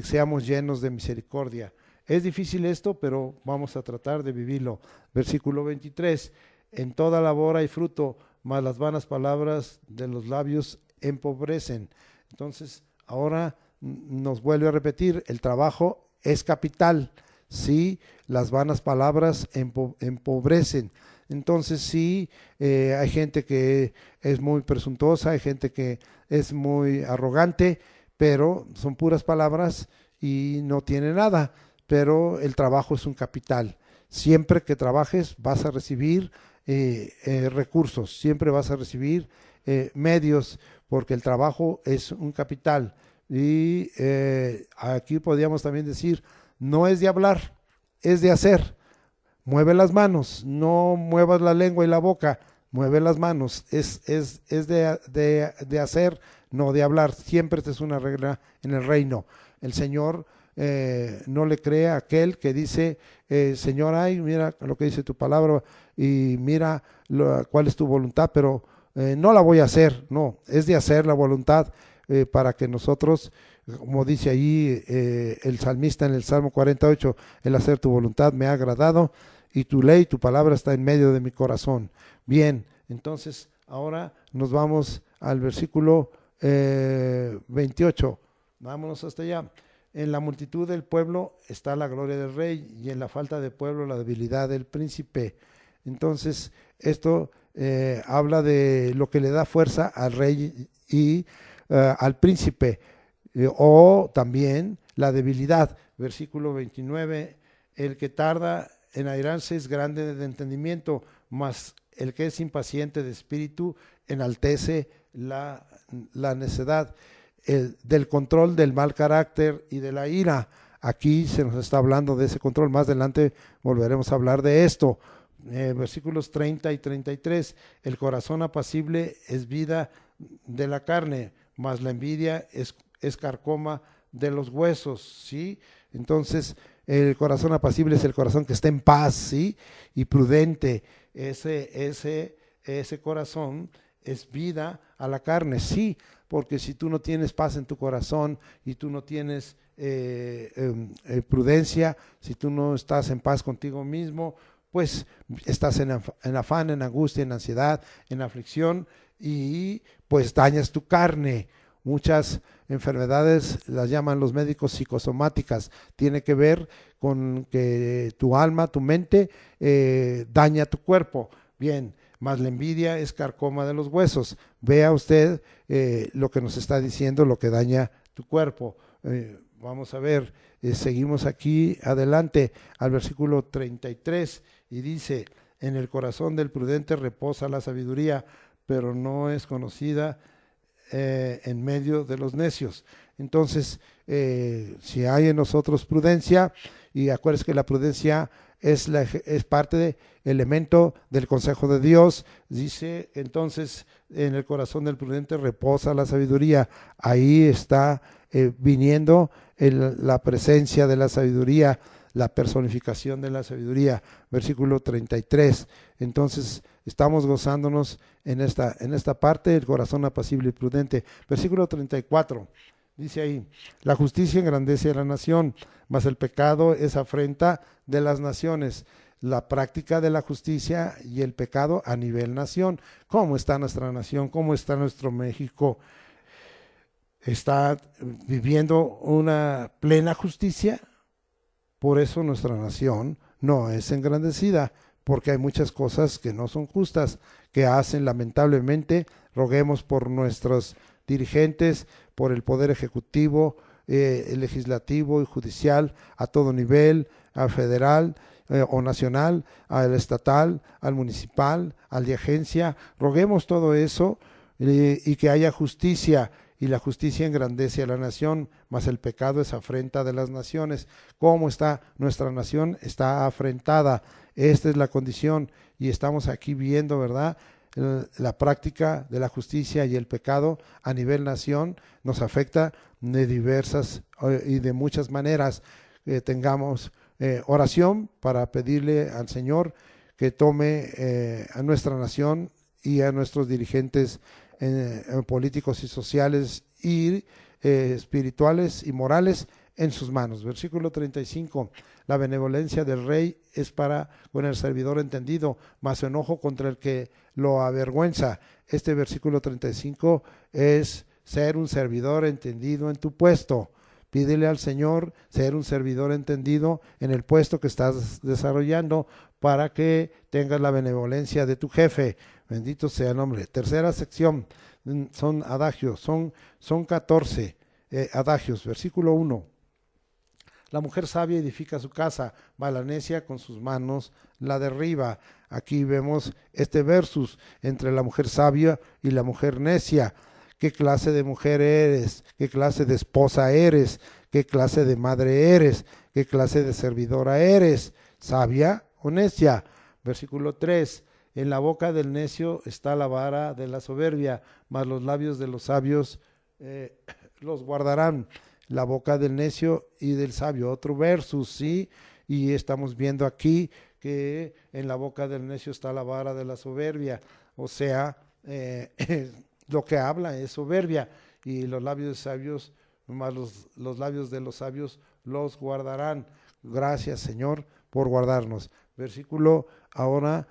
Speaker 1: seamos llenos de misericordia. Es difícil esto, pero vamos a tratar de vivirlo. Versículo 23, en toda labor hay fruto, mas las vanas palabras de los labios empobrecen. Entonces, ahora nos vuelve a repetir, el trabajo es capital, sí, las vanas palabras empobrecen. Entonces, sí, hay gente que es muy presuntuosa, hay gente que es muy arrogante, pero son puras palabras y no tiene nada. Pero el trabajo es un capital. Siempre que trabajes vas a recibir recursos, siempre vas a recibir medios, porque el trabajo es un capital. Y aquí podríamos también decir, no es de hablar, es de hacer. Mueve las manos, no muevas la lengua y la boca, mueve las manos, es de hacer, no de hablar. Siempre esta es una regla en el reino. El Señor no le cree a aquel que dice, Señor, ay, mira lo que dice tu palabra y mira cuál es tu voluntad, pero no la voy a hacer. No, es de hacer la voluntad, para que nosotros, como dice ahí el salmista en el Salmo 48, el hacer tu voluntad me ha agradado, y tu ley, tu palabra está en medio de mi corazón. Bien, entonces ahora nos vamos al versículo 28. Vámonos hasta allá. En la multitud del pueblo está la gloria del rey, y en la falta de pueblo la debilidad del príncipe. Entonces, esto habla de lo que le da fuerza al rey y al príncipe, o también la debilidad. Versículo 29, el que tarda en airarse es grande de entendimiento, mas el que es impaciente de espíritu enaltece la necedad. Del control del mal carácter y de la ira. Aquí se nos está hablando de ese control. Más adelante volveremos a hablar de esto. Versículos 30 y 33. El corazón apacible es vida de la carne, mas la envidia es carcoma de los huesos, ¿sí? Entonces, el corazón apacible es el corazón que está en paz, ¿sí? Y prudente. Ese corazón es vida a la carne, sí, porque si tú no tienes paz en tu corazón y tú no tienes prudencia, si tú no estás en paz contigo mismo, pues estás en afán, en angustia, en ansiedad, en aflicción, y pues dañas tu carne. muchas enfermedades las llaman los médicos psicosomáticas, tiene que ver con que tu alma, tu mente daña tu cuerpo. Bien, más la envidia es carcoma de los huesos. Vea usted lo que nos está diciendo, lo que daña tu cuerpo. Vamos a ver, seguimos aquí adelante al versículo 33 y dice: en el corazón del prudente reposa la sabiduría, pero no es conocida en medio de los necios. Entonces, si hay en nosotros prudencia, y acuérdense que la prudencia es parte de elemento del consejo de Dios, dice entonces: en el corazón del prudente reposa la sabiduría. Ahí está viniendo la presencia de la sabiduría, la personificación de la sabiduría, versículo 33. Entonces estamos gozándonos en esta parte, el corazón apacible y prudente. Versículo 34, dice ahí: la justicia engrandece a la nación, mas el pecado es afrenta de las naciones. La práctica de la justicia y el pecado a nivel nación. ¿Cómo está nuestra nación? ¿Cómo está nuestro México? ¿Está viviendo una plena justicia? Por eso nuestra nación no es engrandecida, porque hay muchas cosas que no son justas, que hacen lamentablemente. Roguemos por nuestros dirigentes, por el poder ejecutivo, el legislativo y judicial, a todo nivel, al federal o nacional, al estatal, al municipal, al de agencia. Roguemos todo eso y que haya justicia. Y la justicia engrandece a la nación, mas el pecado es afrenta de las naciones. ¿Cómo está nuestra nación? Está afrentada. Esta es la condición, y estamos aquí viendo, ¿verdad?, la práctica de la justicia y el pecado a nivel nación. Nos afecta de diversas y de muchas maneras. Tengamos oración para pedirle al Señor que tome a nuestra nación y a nuestros dirigentes políticos y sociales y espirituales y morales en sus manos. Versículo 35: la benevolencia del rey es para con el servidor entendido, mas su enojo contra el que lo avergüenza. Este versículo 35 es ser un servidor entendido en tu puesto. Pídele al Señor ser un servidor entendido en el puesto que estás desarrollando, para que tengas la benevolencia de tu jefe. Bendito sea el nombre. Tercera sección, son adagios, son 14 adagios. Versículo 1: la mujer sabia edifica su casa, mas la necia con sus manos la derriba. Aquí vemos este versus entre la mujer sabia y la mujer necia. ¿Qué clase de mujer eres? ¿Qué clase de esposa eres? ¿Qué clase de madre eres? ¿Qué clase de servidora eres? ¿Sabia o necia? Versículo 3: en la boca del necio está la vara de la soberbia, mas los labios de los sabios los guardarán. La boca del necio y del sabio, otro versus, ¿sí? Y estamos viendo aquí que en la boca del necio está la vara de la soberbia, o sea, lo que habla es soberbia, y los labios sabios, más los labios de los sabios los guardarán. Gracias, Señor, por guardarnos. Versículo ahora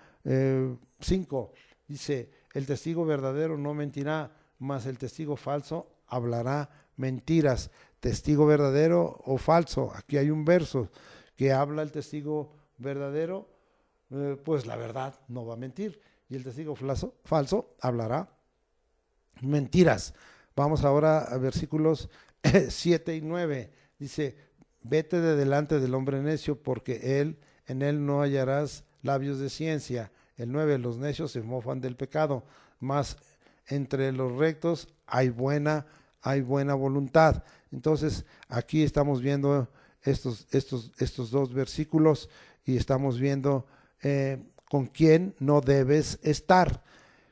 Speaker 1: 5, dice: el testigo verdadero no mentirá, mas el testigo falso hablará mentiras. Testigo verdadero o falso. Aquí hay un verso que habla el testigo verdadero, pues la verdad no va a mentir, y el testigo falso hablará mentiras. Vamos ahora a versículos 7 y 9. Dice: vete de delante del hombre necio, porque en él no hallarás labios de ciencia. El 9: los necios se mofan del pecado, mas entre los rectos hay buena voluntad. Entonces aquí estamos viendo estos dos versículos, y estamos viendo con quién no debes estar,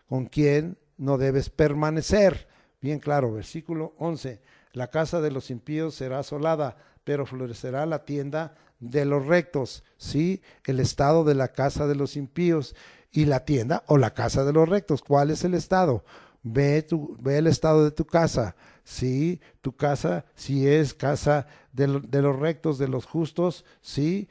Speaker 1: con quién no debes permanecer. Bien claro, versículo 11: la casa de los impíos será asolada, pero florecerá la tienda de los rectos. Sí, el estado de la casa de los impíos y la tienda o la casa de los rectos. ¿Cuál es el estado? Ve el estado de tu casa. Sí, tu casa, si es casa de los rectos, de los justos, sí,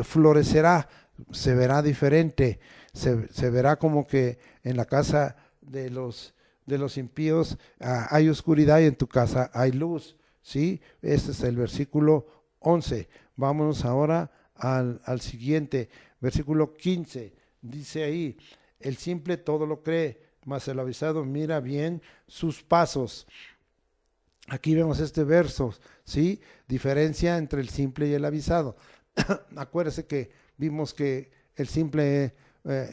Speaker 1: florecerá, se verá diferente, se verá como que en la casa de los de los impíos hay oscuridad y en tu casa hay luz, ¿sí? Este es el versículo 11. Vámonos ahora al siguiente, versículo 15. Dice ahí, el simple todo lo cree, mas el avisado mira bien sus pasos. Aquí vemos este verso, ¿sí? Diferencia entre el simple y el avisado. Acuérdese que vimos que el simple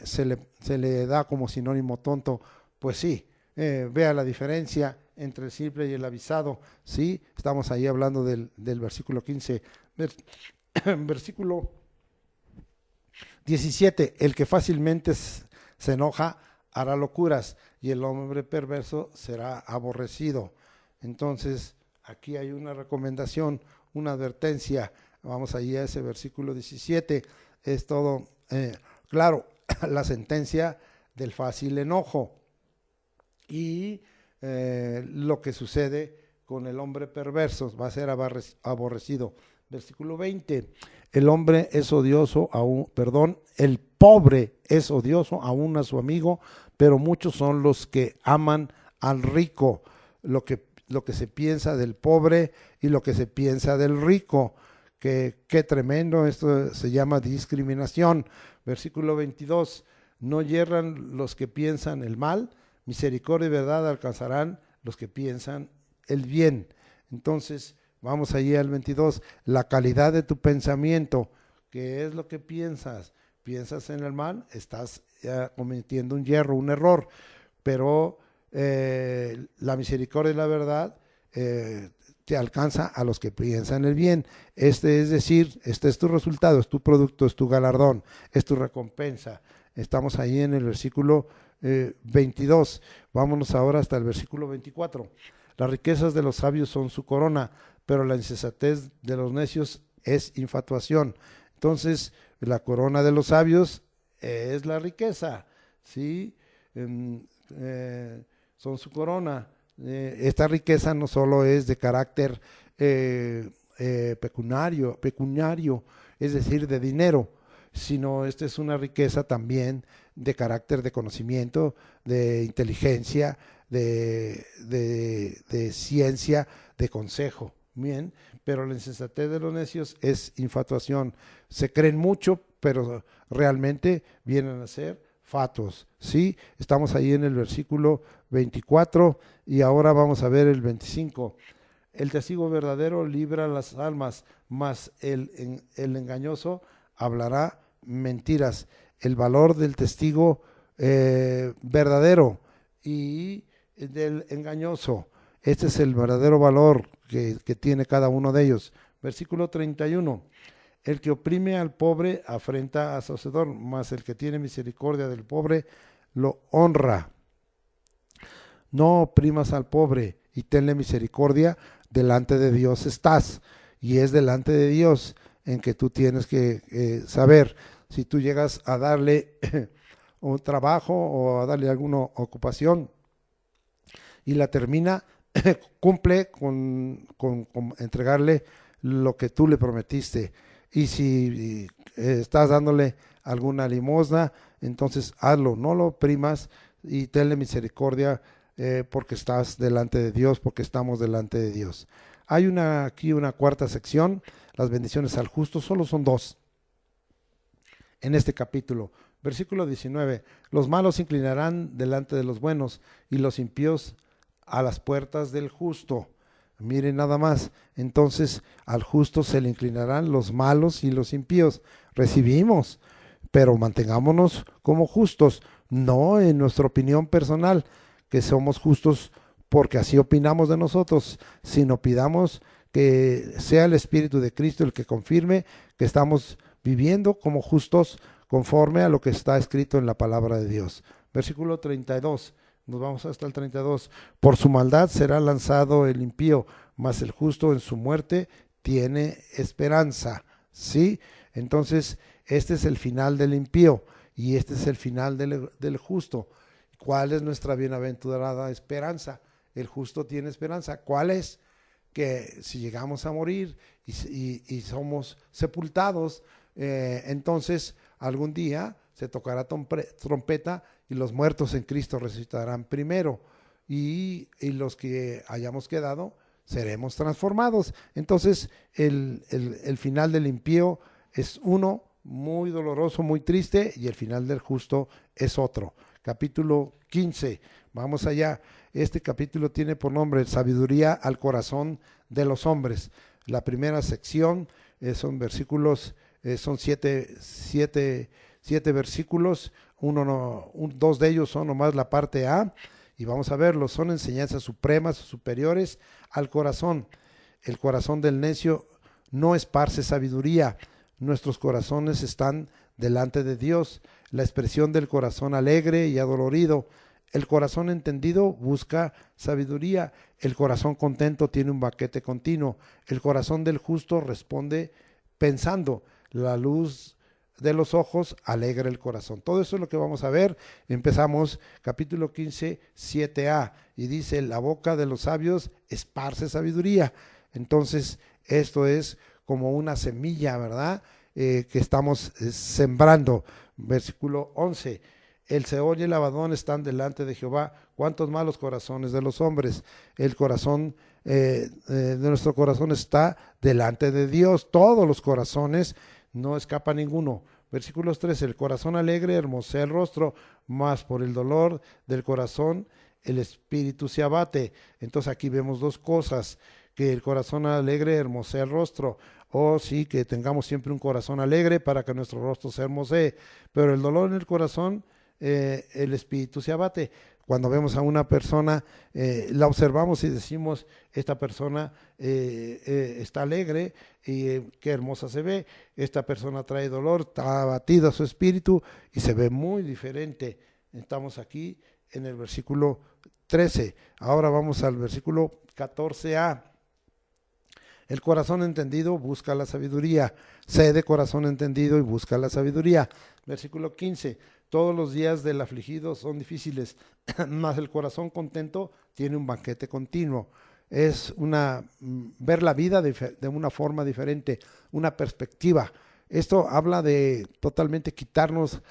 Speaker 1: se le da como sinónimo tonto. Pues sí, vea la diferencia entre el simple y el avisado, ¿sí? Estamos ahí hablando del versículo 15. Versículo 17, el que fácilmente se enoja hará locuras y el hombre perverso será aborrecido. Entonces, aquí hay una recomendación, una advertencia. Vamos allí a ese versículo 17. Es todo claro, la sentencia del fácil enojo y lo que sucede con el hombre perverso, va a ser aborrecido. Versículo 20, el hombre es odioso el pobre es odioso aún a su amigo, pero muchos son los que aman al rico. Lo que se piensa del pobre y lo que se piensa del rico. Qué tremendo, esto se llama discriminación. Versículo 22, no yerran los que piensan el mal, misericordia y verdad alcanzarán los que piensan el bien. Entonces, vamos allí al 22, la calidad de tu pensamiento. ¿Qué es lo que piensas? ¿Piensas en el mal? Estás cometiendo un error, pero la misericordia y la verdad te alcanza a los que piensan el bien. Es decir, este es tu resultado, es tu producto, es tu galardón, es tu recompensa. Estamos ahí en el versículo 22. Vámonos ahora hasta el versículo 24. Las riquezas de los sabios son su corona, pero la insensatez de los necios es infatuación. Entonces, la corona de los sabios es la riqueza, ¿sí? Son su corona. Esta riqueza no solo es de carácter pecuniario, es decir, de dinero, sino esta es una riqueza también de carácter de conocimiento, de inteligencia, de ciencia, de consejo. Bien, pero la insensatez de los necios es infatuación. Se creen mucho, pero realmente vienen a ser fatuos, ¿sí? Estamos ahí en el versículo 24 y ahora vamos a ver el 25. El testigo verdadero libra las almas, mas el engañoso hablará mentiras. El valor del testigo verdadero y del engañoso. Este es el verdadero valor que tiene cada uno de ellos. Versículo 31. El que oprime al pobre afrenta a su hacedor, mas el que tiene misericordia del pobre lo honra. No oprimas al pobre y tenle misericordia, delante de Dios estás. Y es delante de Dios en que tú tienes que saber si tú llegas a darle un trabajo o a darle alguna ocupación y la termina, cumple con entregarle lo que tú le prometiste. Y si estás dándole alguna limosna, entonces hazlo, no lo oprimas y tenle misericordia porque estás delante de Dios, porque estamos delante de Dios. Hay aquí una cuarta sección, las bendiciones al justo, solo son dos en este capítulo. Versículo 19, los malos se inclinarán delante de los buenos y los impíos a las puertas del justo. Miren nada más, entonces al justo se le inclinarán los malos y los impíos. Recibimos, pero mantengámonos como justos, no en nuestra opinión personal, que somos justos porque así opinamos de nosotros, sino pidamos que sea el Espíritu de Cristo el que confirme que estamos viviendo como justos conforme a lo que está escrito en la palabra de Dios. Versículo 32. Nos vamos hasta el 32. Por su maldad será lanzado el impío, mas el justo en su muerte tiene esperanza. ¿Sí? Entonces, este es el final del impío y este es el final del justo. ¿Cuál es nuestra bienaventurada esperanza? El justo tiene esperanza. ¿Cuál es? Que si llegamos a morir y somos sepultados, entonces algún día se tocará trompeta y los muertos en Cristo resucitarán primero. y los que hayamos quedado seremos transformados. Entonces el final del impío es uno, muy doloroso, muy triste, y el final del justo es otro. Capítulo 15, vamos allá. Este capítulo tiene por nombre Sabiduría al corazón de los hombres. La primera sección son versículos, son siete versículos, dos de ellos son nomás la parte A, y vamos a verlos, son enseñanzas supremas, superiores al corazón. El corazón del necio no esparce sabiduría, nuestros corazones están delante de Dios. La expresión del corazón alegre y adolorido. El corazón entendido busca sabiduría. El corazón contento tiene un banquete continuo. El corazón del justo responde pensando. La luz de los ojos alegra el corazón. Todo eso es lo que vamos a ver. Empezamos capítulo 15, 7a, y dice: la boca de los sabios esparce sabiduría. Entonces esto es como una semilla, ¿verdad? Que estamos sembrando. Versículo 11: el Seol y el Abadón están delante de Jehová, cuántos malos corazones de los hombres. El corazón de nuestro corazón está delante de Dios, todos los corazones, no escapa ninguno. Versículos 13: el corazón alegre hermosea el rostro, mas por el dolor del corazón el espíritu se abate. Entonces aquí vemos dos cosas: que el corazón alegre hermosea el rostro, o sí, que tengamos siempre un corazón alegre para que nuestro rostro se hermosee, pero el dolor en el corazón, el espíritu se abate. Cuando vemos a una persona, la observamos y decimos: esta persona está alegre y qué hermosa se ve. Esta persona trae dolor, está abatida su espíritu y se ve muy diferente. Estamos aquí en el versículo 13. Ahora vamos al versículo 14a. El corazón entendido busca la sabiduría. Sé de corazón entendido y busca la sabiduría. Versículo 15. Todos los días del afligido son difíciles, mas el corazón contento tiene un banquete continuo. Es ver la vida de una forma diferente, una perspectiva. Esto habla de totalmente quitarnos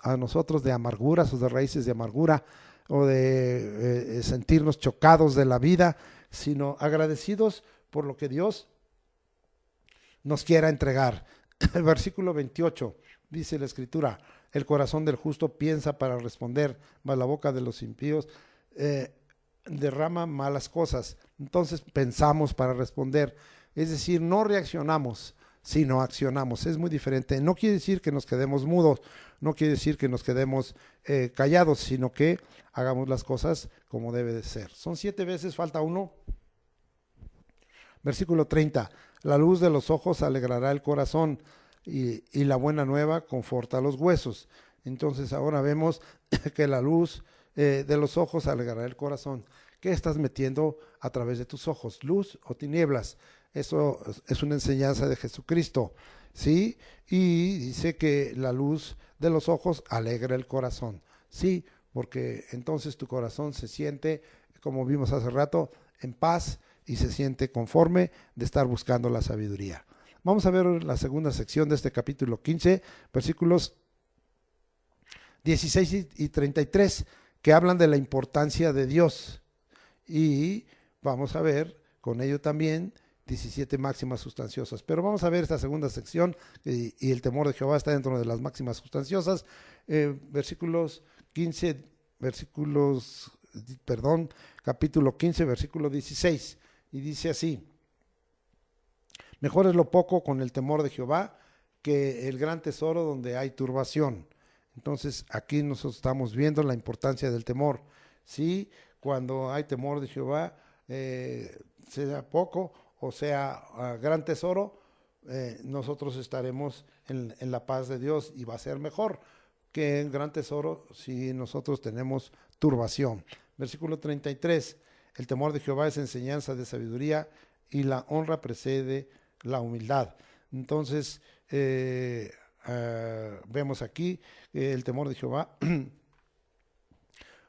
Speaker 1: a nosotros de amarguras o de raíces de amargura, o de sentirnos chocados de la vida, sino agradecidos por lo que Dios nos quiera entregar. El versículo 28 dice la Escritura: el corazón del justo piensa para responder, mas la boca de los impíos derrama malas cosas. Entonces pensamos para responder, es decir, no reaccionamos, sino accionamos. Es muy diferente. No quiere decir que nos quedemos mudos, no quiere decir que nos quedemos callados, sino que hagamos las cosas como debe de ser. Son 7 veces, falta uno. Versículo 30: la luz de los ojos alegrará el corazón, y la buena nueva conforta los huesos. Entonces ahora vemos que la luz de los ojos alegrará el corazón. ¿Qué estás metiendo a través de tus ojos? ¿Luz o tinieblas? Eso es una enseñanza de Jesucristo, ¿sí? Y dice que la luz de los ojos alegra el corazón, ¿sí? Porque entonces tu corazón se siente, como vimos hace rato, en paz, y se siente conforme de estar buscando la sabiduría. Vamos a ver la segunda sección de este capítulo 15, versículos 16 y 33, que hablan de la importancia de Dios. Y vamos a ver con ello también 17 máximas sustanciosas. Pero vamos a ver esta segunda sección, y el temor de Jehová está dentro de las máximas sustanciosas. Capítulo 15, versículo 16. Y dice así: mejor es lo poco con el temor de Jehová que el gran tesoro donde hay turbación. Entonces aquí nosotros estamos viendo la importancia del temor. Sí, cuando hay temor de Jehová, sea poco o sea gran tesoro, nosotros estaremos en la paz de Dios, y va a ser mejor que el gran tesoro si nosotros tenemos turbación. Versículo 33: el temor de Jehová es enseñanza de sabiduría, y la honra precede la humildad. Entonces vemos aquí el temor de Jehová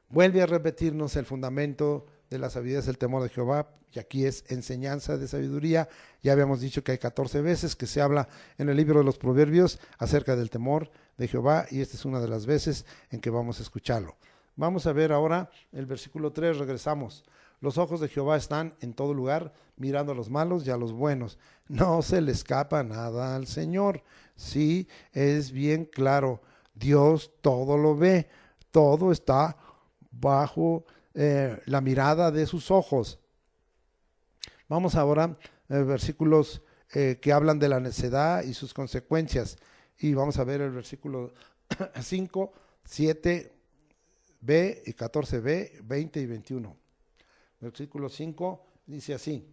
Speaker 1: vuelve a repetirnos el fundamento de la sabiduría es el temor de Jehová, y aquí es enseñanza de sabiduría. Ya habíamos dicho que hay 14 veces que se habla en el libro de los Proverbios acerca del temor de Jehová, y esta es una de las veces en que vamos a escucharlo. Vamos a ver ahora el versículo 3, regresamos. Los ojos de Jehová están en todo lugar, mirando a los malos y a los buenos. No se le escapa nada al Señor. Sí, es bien claro. Dios todo lo ve. Todo está bajo la mirada de sus ojos. Vamos ahora a versículos que hablan de la necedad y sus consecuencias. Y vamos a ver el versículo 5, 7b y 14b, 20 y 21. Versículo 5 dice así: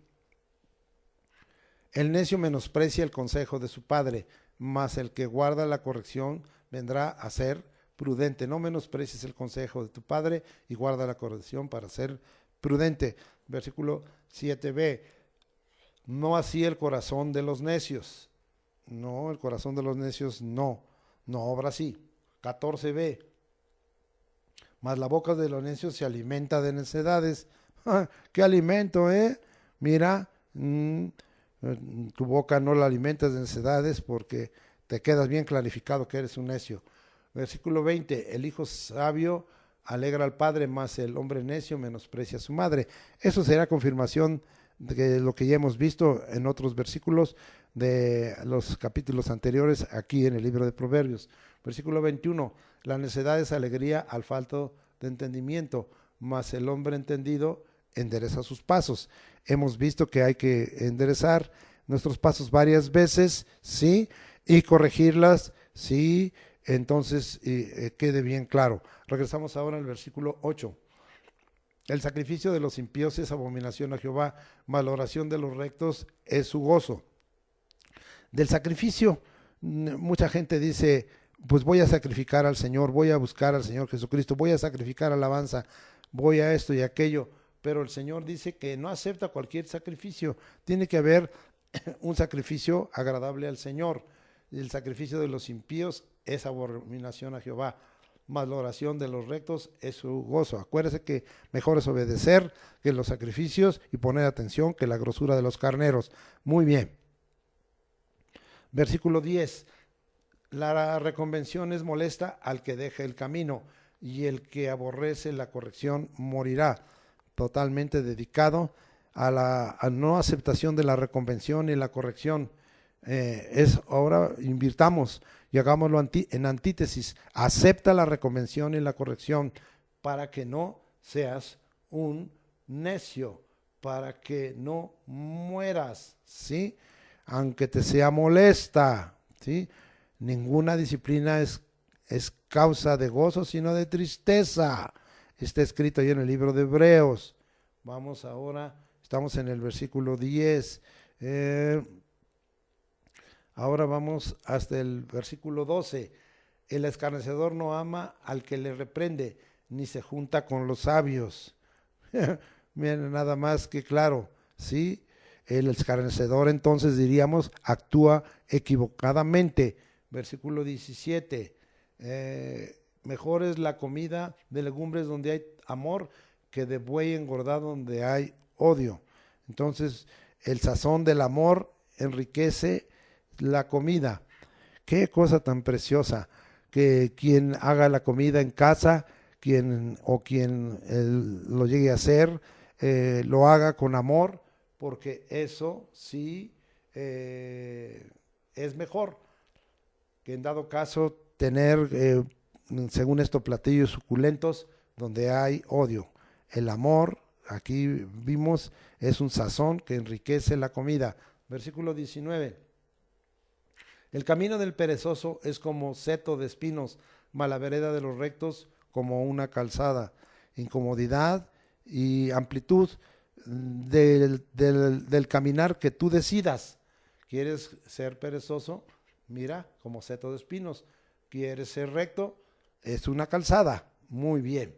Speaker 1: el necio menosprecia el consejo de su padre, mas el que guarda la corrección vendrá a ser prudente. No menosprecies el consejo de tu padre y guarda la corrección para ser prudente. Versículo 7b: no así el corazón de los necios. No, el corazón de los necios no obra así. 14b: mas la boca de los necios se alimenta de necedades. ¿Qué alimento, Mira, tu boca no la alimentas de necedades porque te quedas bien clarificado que eres un necio. Versículo 20: el hijo sabio alegra al padre, mas el hombre necio menosprecia a su madre. Eso será confirmación de lo que ya hemos visto en otros versículos de los capítulos anteriores aquí en el libro de Proverbios. Versículo 21: la necedad es alegría al falto de entendimiento, mas el hombre entendido endereza sus pasos. Hemos visto que hay que enderezar nuestros pasos varias veces, sí, y corregirlas, sí, entonces quede bien claro. Regresamos ahora al versículo 8. El sacrificio de los impíos es abominación a Jehová, mas la oración de los rectos es su gozo. Del sacrificio, mucha gente dice, pues voy a sacrificar al Señor, voy a buscar al Señor Jesucristo, voy a sacrificar alabanza, voy a esto y aquello, pero el Señor dice que no acepta cualquier sacrificio, tiene que haber un sacrificio agradable al Señor. El sacrificio de los impíos es abominación a Jehová, mas la oración de los rectos es su gozo. Acuérdese que mejor es obedecer que los sacrificios y poner atención que la grosura de los carneros. Muy bien. Versículo 10. La reconvención es molesta al que deja el camino, y el que aborrece la corrección morirá. Totalmente dedicado a la no aceptación de la reconvención y la corrección. Ahora invirtamos y hagámoslo en antítesis. Acepta la reconvención y la corrección para que no seas un necio, para que no mueras, ¿sí? Aunque te sea molesta, ¿sí? Ninguna disciplina es causa de gozo, sino de tristeza. Está escrito ahí en el libro de Hebreos. Vamos ahora, estamos en el versículo 10. Ahora vamos hasta el versículo 12. El escarnecedor no ama al que le reprende, ni se junta con los sabios. Miren, nada más que claro, ¿sí? El escarnecedor, entonces diríamos, actúa equivocadamente. Versículo 17. Mejor es la comida de legumbres donde hay amor que de buey engordado donde hay odio. Entonces, el sazón del amor enriquece la comida. Qué cosa tan preciosa, que quien haga la comida en casa, quien lo llegue a hacer, lo haga con amor, porque eso sí es mejor que en dado caso tener, según esto, platillos suculentos donde hay odio. El amor, aquí vimos, es un sazón que enriquece la comida. Versículo 19. El camino del perezoso es como seto de espinos, mas la vereda de los rectos como una calzada. Incomodidad y amplitud del caminar que tú decidas. ¿Quieres ser perezoso? Mira, como seto de espinos. ¿Quieres ser recto? Es una calzada. Muy bien.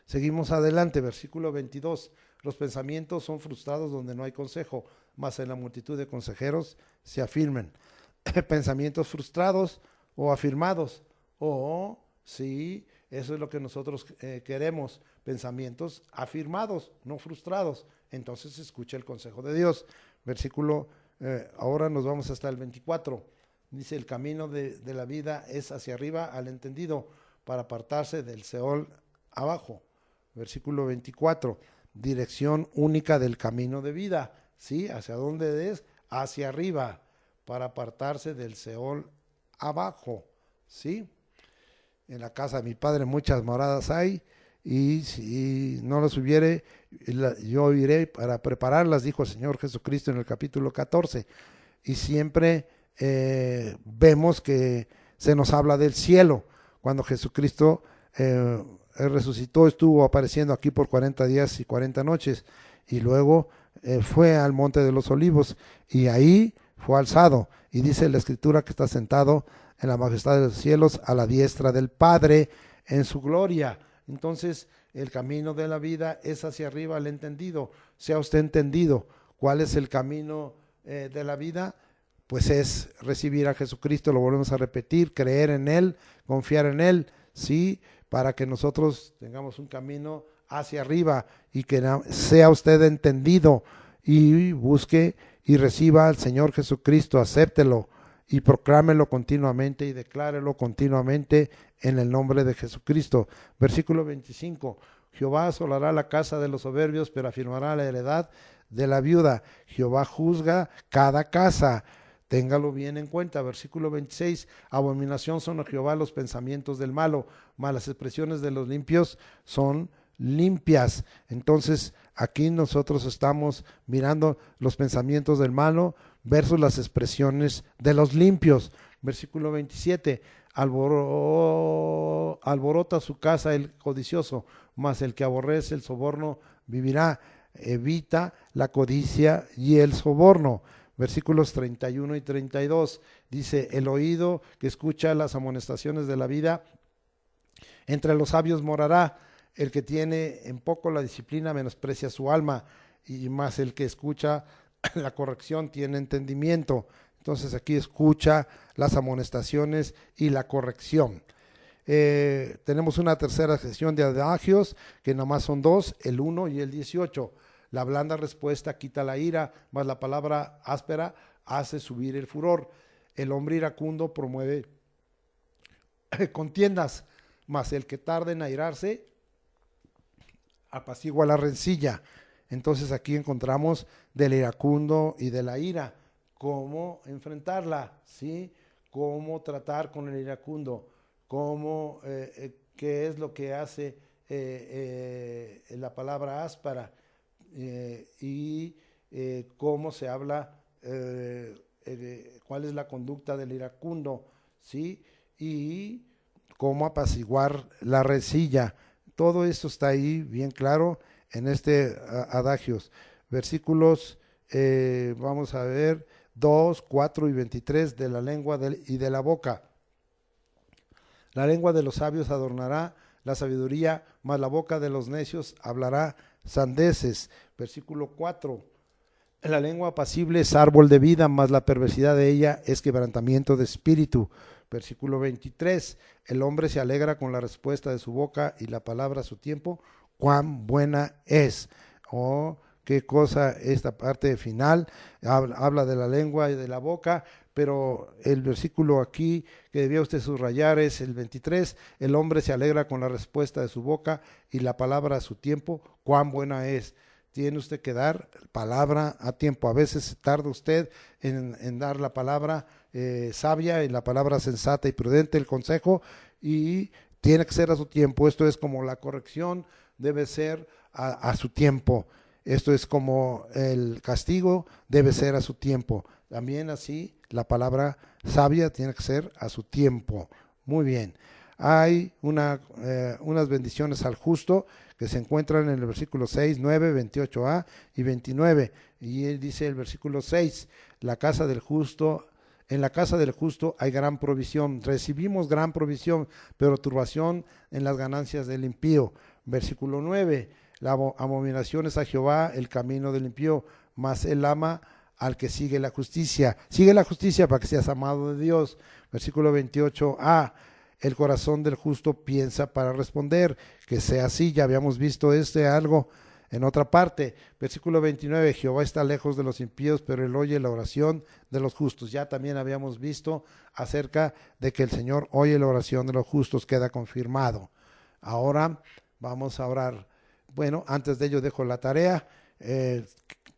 Speaker 1: Seguimos adelante, versículo 22. Los pensamientos son frustrados donde no hay consejo, mas en la multitud de consejeros se afirman. Pensamientos frustrados o afirmados. Sí, eso es lo que nosotros queremos. Pensamientos afirmados, no frustrados. Entonces escucha el consejo de Dios. Versículo, ahora nos vamos hasta el 24. Dice, el camino de la vida es hacia arriba al entendido, para apartarse del Seol abajo. Versículo 24, dirección única del camino de vida, ¿sí? ¿Hacia dónde es? Hacia arriba, para apartarse del Seol abajo, ¿sí? En la casa de mi Padre muchas moradas hay, y si no las hubiere, yo iré para prepararlas, dijo el Señor Jesucristo en el capítulo 14. Y siempre vemos que se nos habla del cielo. Cuando Jesucristo resucitó, estuvo apareciendo aquí por 40 días y 40 noches, y luego fue al Monte de los Olivos, y ahí fue alzado, y dice la Escritura que está sentado en la majestad de los cielos a la diestra del Padre en su gloria. Entonces el camino de la vida es hacia arriba, el entendido. Sea usted entendido. ¿Cuál es el camino de la vida? Pues es recibir a Jesucristo, lo volvemos a repetir, creer en Él, confiar en Él, sí, para que nosotros tengamos un camino hacia arriba y que sea usted entendido y busque y reciba al Señor Jesucristo, acéptelo y proclámelo continuamente y declárelo continuamente en el nombre de Jesucristo. Versículo 25, Jehová asolará la casa de los soberbios, pero afirmará la heredad de la viuda. Jehová juzga cada casa, téngalo bien en cuenta. Versículo 26, abominación son a Jehová los pensamientos del malo, mas las expresiones de los limpios son limpias. Entonces aquí nosotros estamos mirando los pensamientos del malo versus las expresiones de los limpios. Versículo 27, alborota su casa el codicioso, mas el que aborrece el soborno vivirá. Evita la codicia y el soborno. Versículos 31 y 32, dice, el oído que escucha las amonestaciones de la vida, entre los sabios morará. El que tiene en poco la disciplina menosprecia su alma, y más el que escucha la corrección tiene entendimiento. Entonces aquí escucha las amonestaciones y la corrección. Tenemos una tercera sección de adagios, que nomás son dos, el 1 y el 18. La blanda respuesta quita la ira, mas la palabra áspera hace subir el furor. El hombre iracundo promueve contiendas, mas el que tarda en airarse apacigua la rencilla. Entonces aquí encontramos del iracundo y de la ira, cómo enfrentarla, ¿sí? Cómo tratar con el iracundo, cómo, qué es lo que hace la palabra áspera, y cómo se habla, cuál es la conducta del iracundo, ¿sí? Y cómo apaciguar la rencilla. Todo esto está ahí bien claro en este adagios. Versículos, vamos a ver, 2, 4 y 23, de la lengua y de la boca. La lengua de los sabios adornará la sabiduría, mas la boca de los necios hablará sandeces. Versículo 4, la lengua apacible es árbol de vida, mas la perversidad de ella es quebrantamiento de espíritu. Versículo 23, el hombre se alegra con la respuesta de su boca, y la palabra a su tiempo, cuán buena es. Oh, qué cosa esta parte final, habla de la lengua y de la boca, pero el versículo aquí que debía usted subrayar es el 23, el hombre se alegra con la respuesta de su boca, y la palabra a su tiempo, cuán buena es. Tiene usted que dar palabra a tiempo. A veces tarda usted en dar la palabra sabia y la palabra sensata y prudente, el consejo, y tiene que ser a su tiempo. Esto es como la corrección, debe ser a su tiempo. Esto es como el castigo, debe ser a su tiempo. También así la palabra sabia tiene que ser a su tiempo. Muy bien. Hay unas bendiciones al justo que se encuentran en el versículo 6, 9, 28a y 29. Y él dice el versículo 6, la casa del justo, en la casa del justo hay gran provisión. Recibimos gran provisión, pero turbación en las ganancias del impío. Versículo 9, la abominación es a Jehová el camino del impío, mas él ama al que sigue la justicia. Sigue la justicia para que seas amado de Dios. Versículo 28a, el corazón del justo piensa para responder, que sea así. Ya habíamos visto algo En otra parte, versículo 29, Jehová está lejos de los impíos, pero él oye la oración de los justos. Ya también habíamos visto acerca de que el Señor oye la oración de los justos, queda confirmado. Ahora vamos a orar. Bueno, antes de ello dejo la tarea,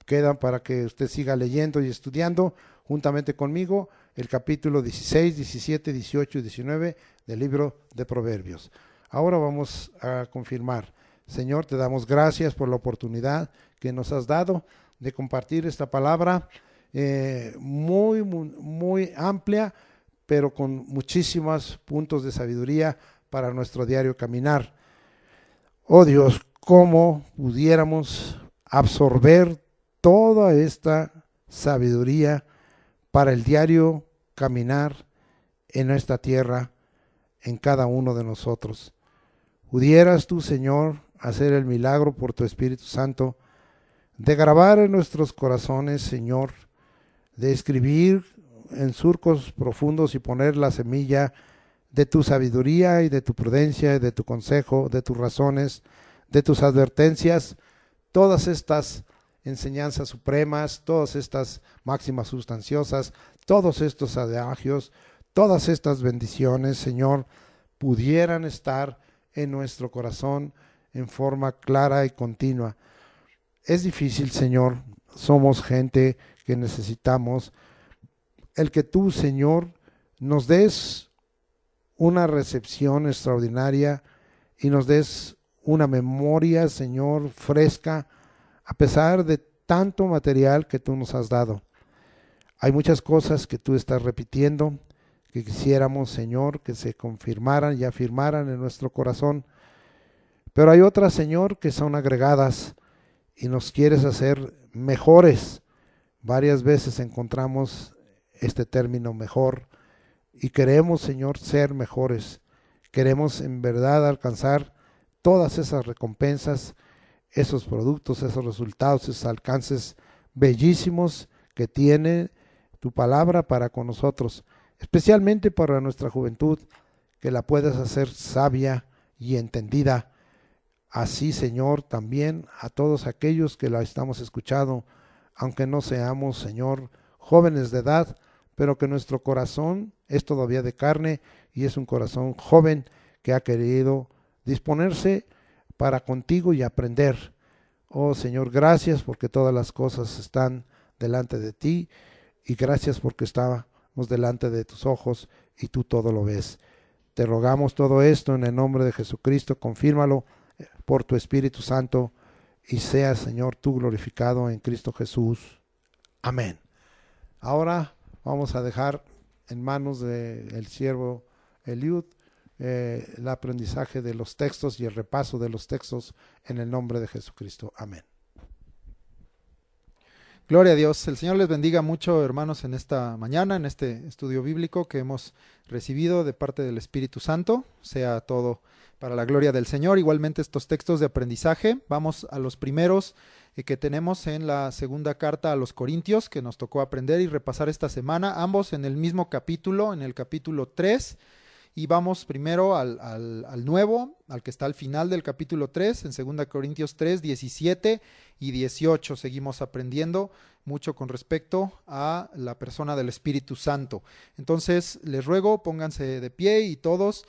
Speaker 1: quedan para que usted siga leyendo y estudiando juntamente conmigo el capítulo 16, 17, 18 y 19 del libro de Proverbios. Ahora vamos a confirmar. Señor, te damos gracias por la oportunidad que nos has dado de compartir esta palabra muy amplia, pero con muchísimos puntos de sabiduría para nuestro diario caminar. Oh Dios, ¿cómo pudiéramos absorber toda esta sabiduría para el diario caminar en esta tierra, en cada uno de nosotros? ¿Pudieras tú, Señor, hacer el milagro por tu Espíritu Santo de grabar en nuestros corazones, Señor, de escribir en surcos profundos y poner la semilla de tu sabiduría y de tu prudencia y de tu consejo, de tus razones, de tus advertencias, todas estas enseñanzas supremas, todas estas máximas sustanciosas, todos estos adagios, todas estas bendiciones, Señor, pudieran estar en nuestro corazón en forma clara y continua. Es difícil, Señor, somos gente que necesitamos el que tú, Señor, nos des una recepción extraordinaria y nos des una memoria, Señor, fresca, a pesar de tanto material que tú nos has dado. Hay muchas cosas que tú estás repitiendo, que quisiéramos, Señor, que se confirmaran y afirmaran en nuestro corazón. Pero hay otras, Señor, que son agregadas y nos quieres hacer mejores. Varias veces encontramos este término mejor y queremos, Señor, ser mejores. Queremos en verdad alcanzar todas esas recompensas, esos productos, esos resultados, esos alcances bellísimos que tiene tu palabra para con nosotros, especialmente para nuestra juventud, que la puedas hacer sabia y entendida. Así, Señor, también a todos aquellos que la estamos escuchando, aunque no seamos, Señor, jóvenes de edad, pero que nuestro corazón es todavía de carne y es un corazón joven que ha querido disponerse para contigo y aprender. Oh Señor, gracias porque todas las cosas están delante de ti y gracias porque estábamos delante de tus ojos y tú todo lo ves. Te rogamos todo esto en el nombre de Jesucristo, confírmalo por tu Espíritu Santo y sea, Señor, tú glorificado en Cristo Jesús. Amén. Ahora vamos a dejar en manos del siervo Eliud el aprendizaje de los textos y el repaso de los textos en el nombre de Jesucristo. Amén.
Speaker 2: Gloria a Dios. El Señor les bendiga mucho, hermanos, en esta mañana, en este estudio bíblico que hemos recibido de parte del Espíritu Santo. Sea todo para la gloria del Señor. Igualmente estos textos de aprendizaje. Vamos a los primeros que tenemos en la segunda carta a los Corintios, que nos tocó aprender y repasar esta semana, ambos en el mismo capítulo, en el capítulo 3. Y vamos primero al nuevo, al que está al final del capítulo 3, en 2 Corintios 3, 17 y 18. Seguimos aprendiendo mucho con respecto a la persona del Espíritu Santo. Entonces, les ruego, pónganse de pie y todos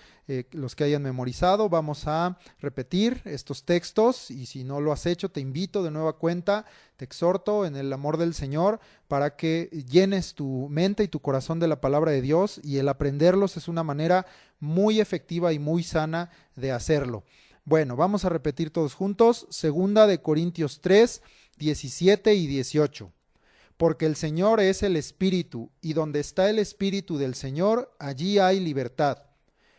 Speaker 2: los que hayan memorizado, vamos a repetir estos textos y si no lo has hecho, te invito de nueva cuenta, te exhorto en el amor del Señor para que llenes tu mente y tu corazón de la palabra de Dios y el aprenderlos es una manera muy efectiva y muy sana de hacerlo. Bueno, vamos a repetir todos juntos, 2 Corintios 3, 17 y 18. Porque el Señor es el Espíritu, y donde está el Espíritu del Señor, allí hay libertad.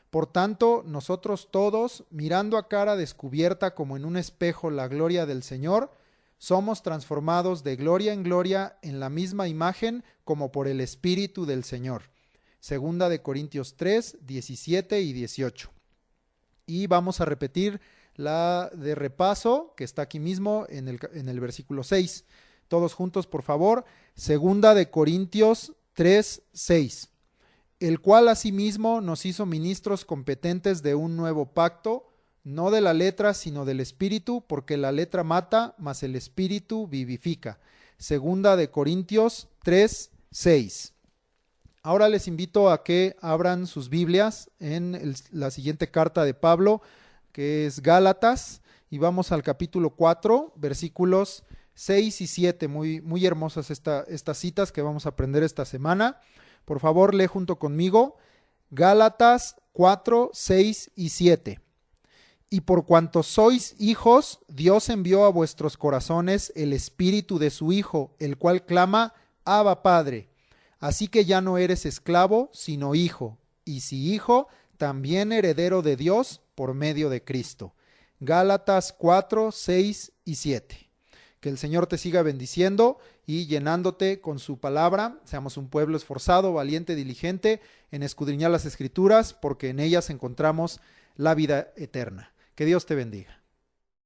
Speaker 2: Por tanto, nosotros todos, mirando a cara descubierta como en un espejo la gloria del Señor, somos transformados de gloria en gloria en la misma imagen como por el Espíritu del Señor. 2 Corintios 3, 17 y 18. Y vamos a repetir la de repaso que está aquí mismo en el versículo 6. Todos juntos, por favor. 2 Corintios 3, 6. El cual asimismo nos hizo ministros competentes de un nuevo pacto, no de la letra, sino del espíritu, porque la letra mata, mas el espíritu vivifica. Segunda de Corintios 3, 6. Ahora les invito a que abran sus Biblias en la siguiente carta de Pablo, que es Gálatas, y vamos al capítulo 4, versículos 6 y 7. Muy hermosas estas citas que vamos a aprender esta semana. Por favor, lee junto conmigo Gálatas 4, 6 y 7. Y por cuanto sois hijos, Dios envió a vuestros corazones el espíritu de su Hijo, el cual clama, Abba, Padre. Así que ya no eres esclavo, sino hijo, y si hijo, también heredero de Dios por medio de Cristo. Gálatas 4, 6 y 7. Que el Señor te siga bendiciendo y llenándote con su palabra. Seamos un pueblo esforzado, valiente, diligente en escudriñar las Escrituras, porque en ellas encontramos la vida eterna. Que Dios te bendiga.